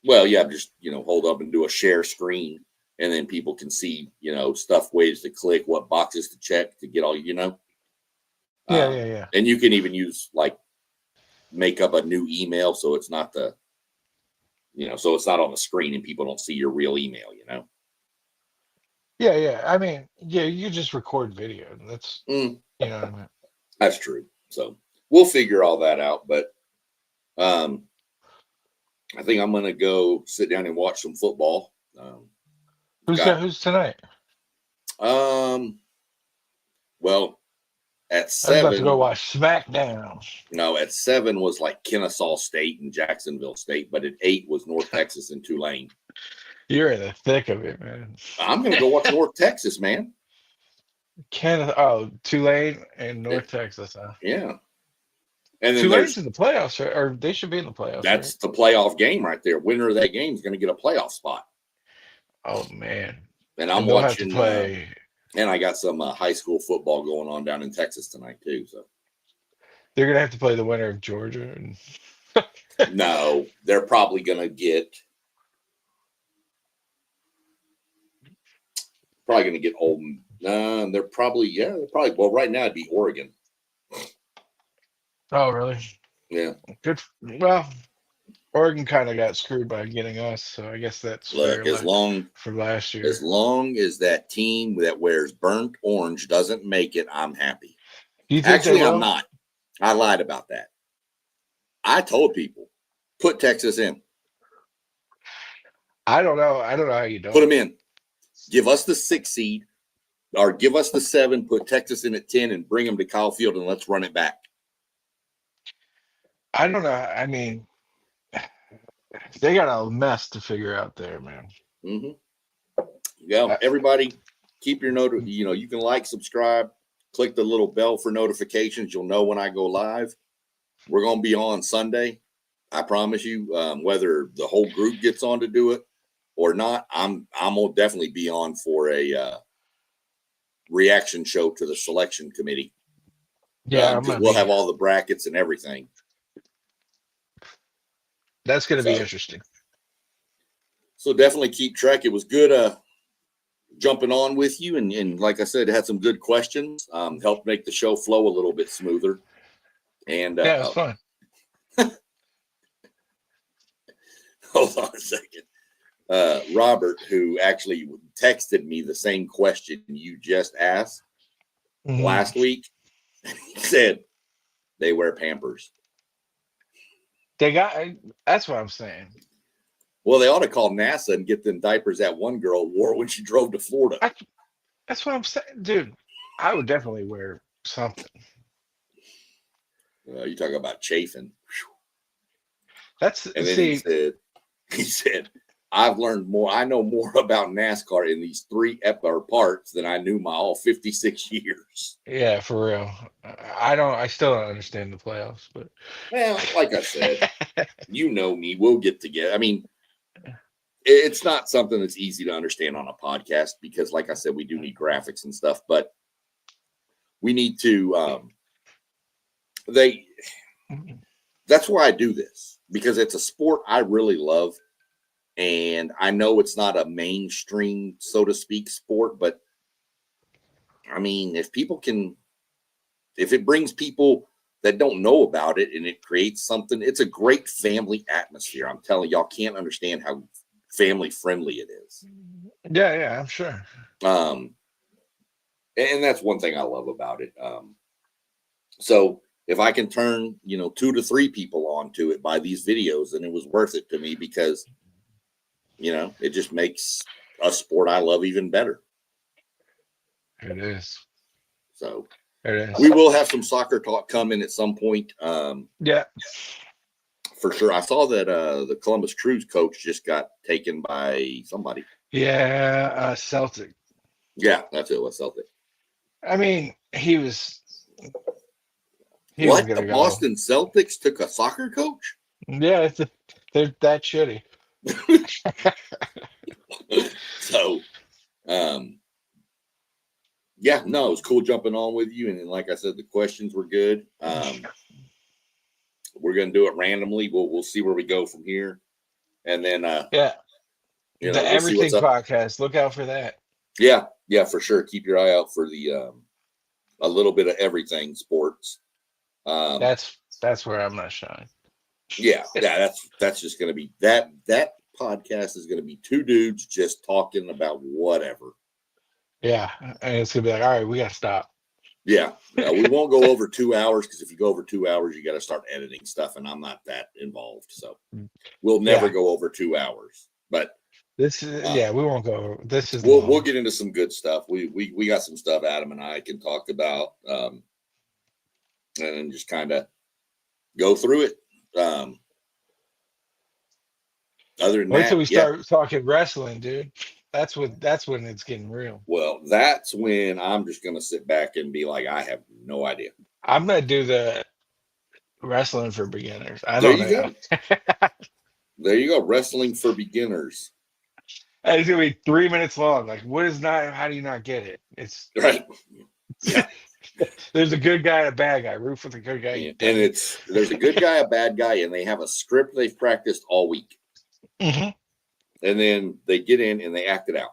Well, yeah, just hold up and do a share screen, and then people can see stuff, ways to click, what boxes to check to get all Yeah. And you can even use make up a new email so it's not so it's not on the screen and people don't see your real email. Yeah. I mean, you just record video. That's what I mean. That's true. So we'll figure all that out, but I think I'm gonna go sit down and watch some football. Who's tonight? Well, at I was about to 7, go watch SmackDown. no, at 7 was Kennesaw State and Jacksonville State, but at 8 was North Texas and Tulane. You're in the thick of it, man. I'm gonna go watch North Texas, man. Tulane and North Texas, huh? Yeah. And then Tulane's in the playoffs, right? Or they should be in the playoffs. That's the playoff game right there. Winner of that game is going to get a playoff spot. Oh man! And I'm watching. And I got some high school football going on down in Texas tonight too. So they're gonna have to play the winner of Georgia. No, they're probably gonna get. Olden. They're probably Well, right now it'd be Oregon. Oh really? Yeah. Good. Well, Oregon kind of got screwed by getting us, so I guess that's for last year. As long as that team that wears burnt orange doesn't make it, I'm happy. Actually, I'm not. I lied about that. I told people, put Texas in. I don't know how you don't. Put them in. Give us the 6 seed, or give us the 7. Put Texas in at 10, and bring them to Kyle Field, and let's run it back. I don't know. I mean, they got a mess to figure out there, man. Mm-hmm. Yeah, everybody, keep your note. You can subscribe, click the little bell for notifications. You'll know when I go live. We're going to be on Sunday. I promise you. Whether the whole group gets on to do it or not, I'm gonna definitely be on for a reaction show to the selection committee. Yeah, we'll have all the brackets and everything. That's going to be interesting. So definitely keep track. It was good jumping on with you. And like I said, it had some good questions. Helped make the show flow a little bit smoother. And yeah, it was fun. Hold on a second. Robert, who actually texted me the same question you just asked last week, he said they wear Pampers. That's what I'm saying. Well, they ought to call NASA and get them diapers that one girl wore when she drove to Florida. That's what I'm saying, dude. I would definitely wear something. You talk about chafing. That's and then he said, I've learned more. I know more about NASCAR in these 3 parts than I knew my all 56 years. Yeah, for real. I still don't understand the playoffs, but well, like I said, you know me. We'll get together. I mean, it's not something that's easy to understand on a podcast because, like I said, we do need graphics and stuff, but we need to. That's why I do this, because it's a sport I really love. And I know it's not a mainstream, so to speak, sport, but I mean, if it brings people that don't know about it and it creates something, it's a great family atmosphere. I'm telling y'all, can't understand how family friendly it is. Yeah, I'm sure. And that's one thing I love about it. So if I can turn, 2 to 3 people onto it by these videos, then it was worth it to me because, it just makes a sport I love even better. It is. So it is. We will have some soccer talk coming at some point. Yeah. For sure. I saw that the Columbus Crews coach just got taken by somebody. Yeah, Celtic. Yeah, that's it was Celtic. I mean, he was what? gonna The go. Boston Celtics took a soccer coach? Yeah, they're that shitty. So, yeah, no, it was cool jumping on with you. And then, like I said, the questions were good. We're gonna do it randomly. We'll see where we go from here. And then yeah. The we'll Everything podcast. Look out for that. Yeah, for sure. Keep your eye out for the a little bit of everything sports. That's where I'm not shy. Yeah, that's just gonna be that podcast is gonna be 2 dudes just talking about whatever. Yeah, and it's gonna be like, all right, we gotta stop. Yeah, we won't go over 2 hours because if you go over 2 hours, you got to start editing stuff, and I'm not that involved, so we'll never go over 2 hours. But this is we won't go over. This is we'll get into some good stuff. We got some stuff Adam and I can talk about, and just kind of go through it. Other than wait that, till we start talking wrestling, dude. That's when it's getting real. Well, that's when I'm just gonna sit back and be like, I have no idea. I'm gonna do the wrestling for beginners. There you go. There you go. Wrestling for beginners. It's gonna be 3 minutes long. Like, what is not? How do you not get it? It's right. Yeah. There's a good guy and a bad guy. Root for the good guy. Yeah. And there's a good guy, a bad guy, and they have a script they've practiced all week. Mm-hmm. And then they get in and they act it out.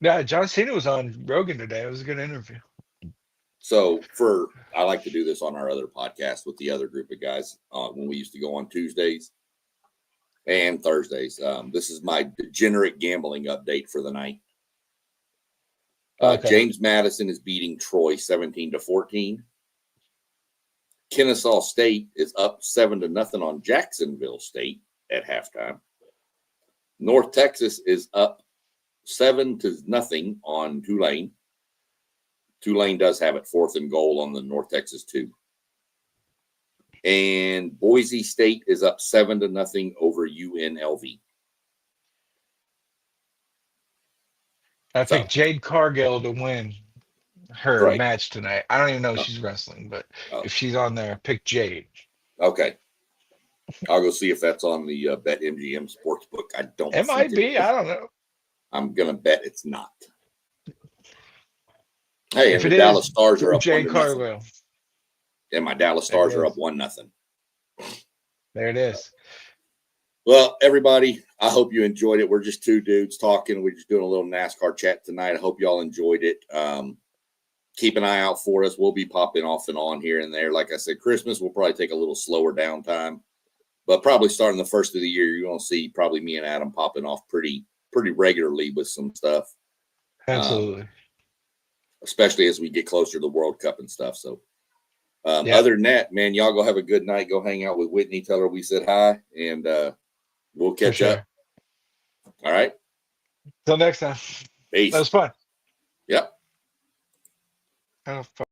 Yeah, John Cena was on Rogan today. It was a good interview. So I like to do this on our other podcast with the other group of guys when we used to go on Tuesdays and Thursdays. This is my degenerate gambling update for the night. Okay. James Madison is beating Troy 17-14. Kennesaw State is up 7-0 on Jacksonville State at halftime. North Texas is up 7-0 on Tulane. Tulane does have it 4th and goal on the North Texas 2. And Boise State is up 7-0 over UNLV. I picked Jade Cargill to win her match tonight. I don't even know if she's wrestling, but if she's on there, pick Jade. Okay. I'll go see if that's on the BetMGM Sportsbook. I don't It might be. I don't know. I'm going to bet it's not. Hey, if and the Dallas Stars are up Jade Cargill. And my Dallas Stars are up 1-0. There it is. Well, everybody, I hope you enjoyed it. We're just 2 dudes talking. We're just doing a little NASCAR chat tonight. I hope y'all enjoyed it. Keep an eye out for us. We'll be popping off and on here and there. Like I said, Christmas, we'll probably take a little slower downtime. But probably starting the first of the year, you're going to see probably me and Adam popping off pretty regularly with some stuff. Absolutely. Especially as we get closer to the World Cup and stuff. So other than that, man, y'all go have a good night. Go hang out with Whitney. Tell her we said hi. And We'll catch up. All right. Till next time. Peace. That was fun. Yep. Kind of fun.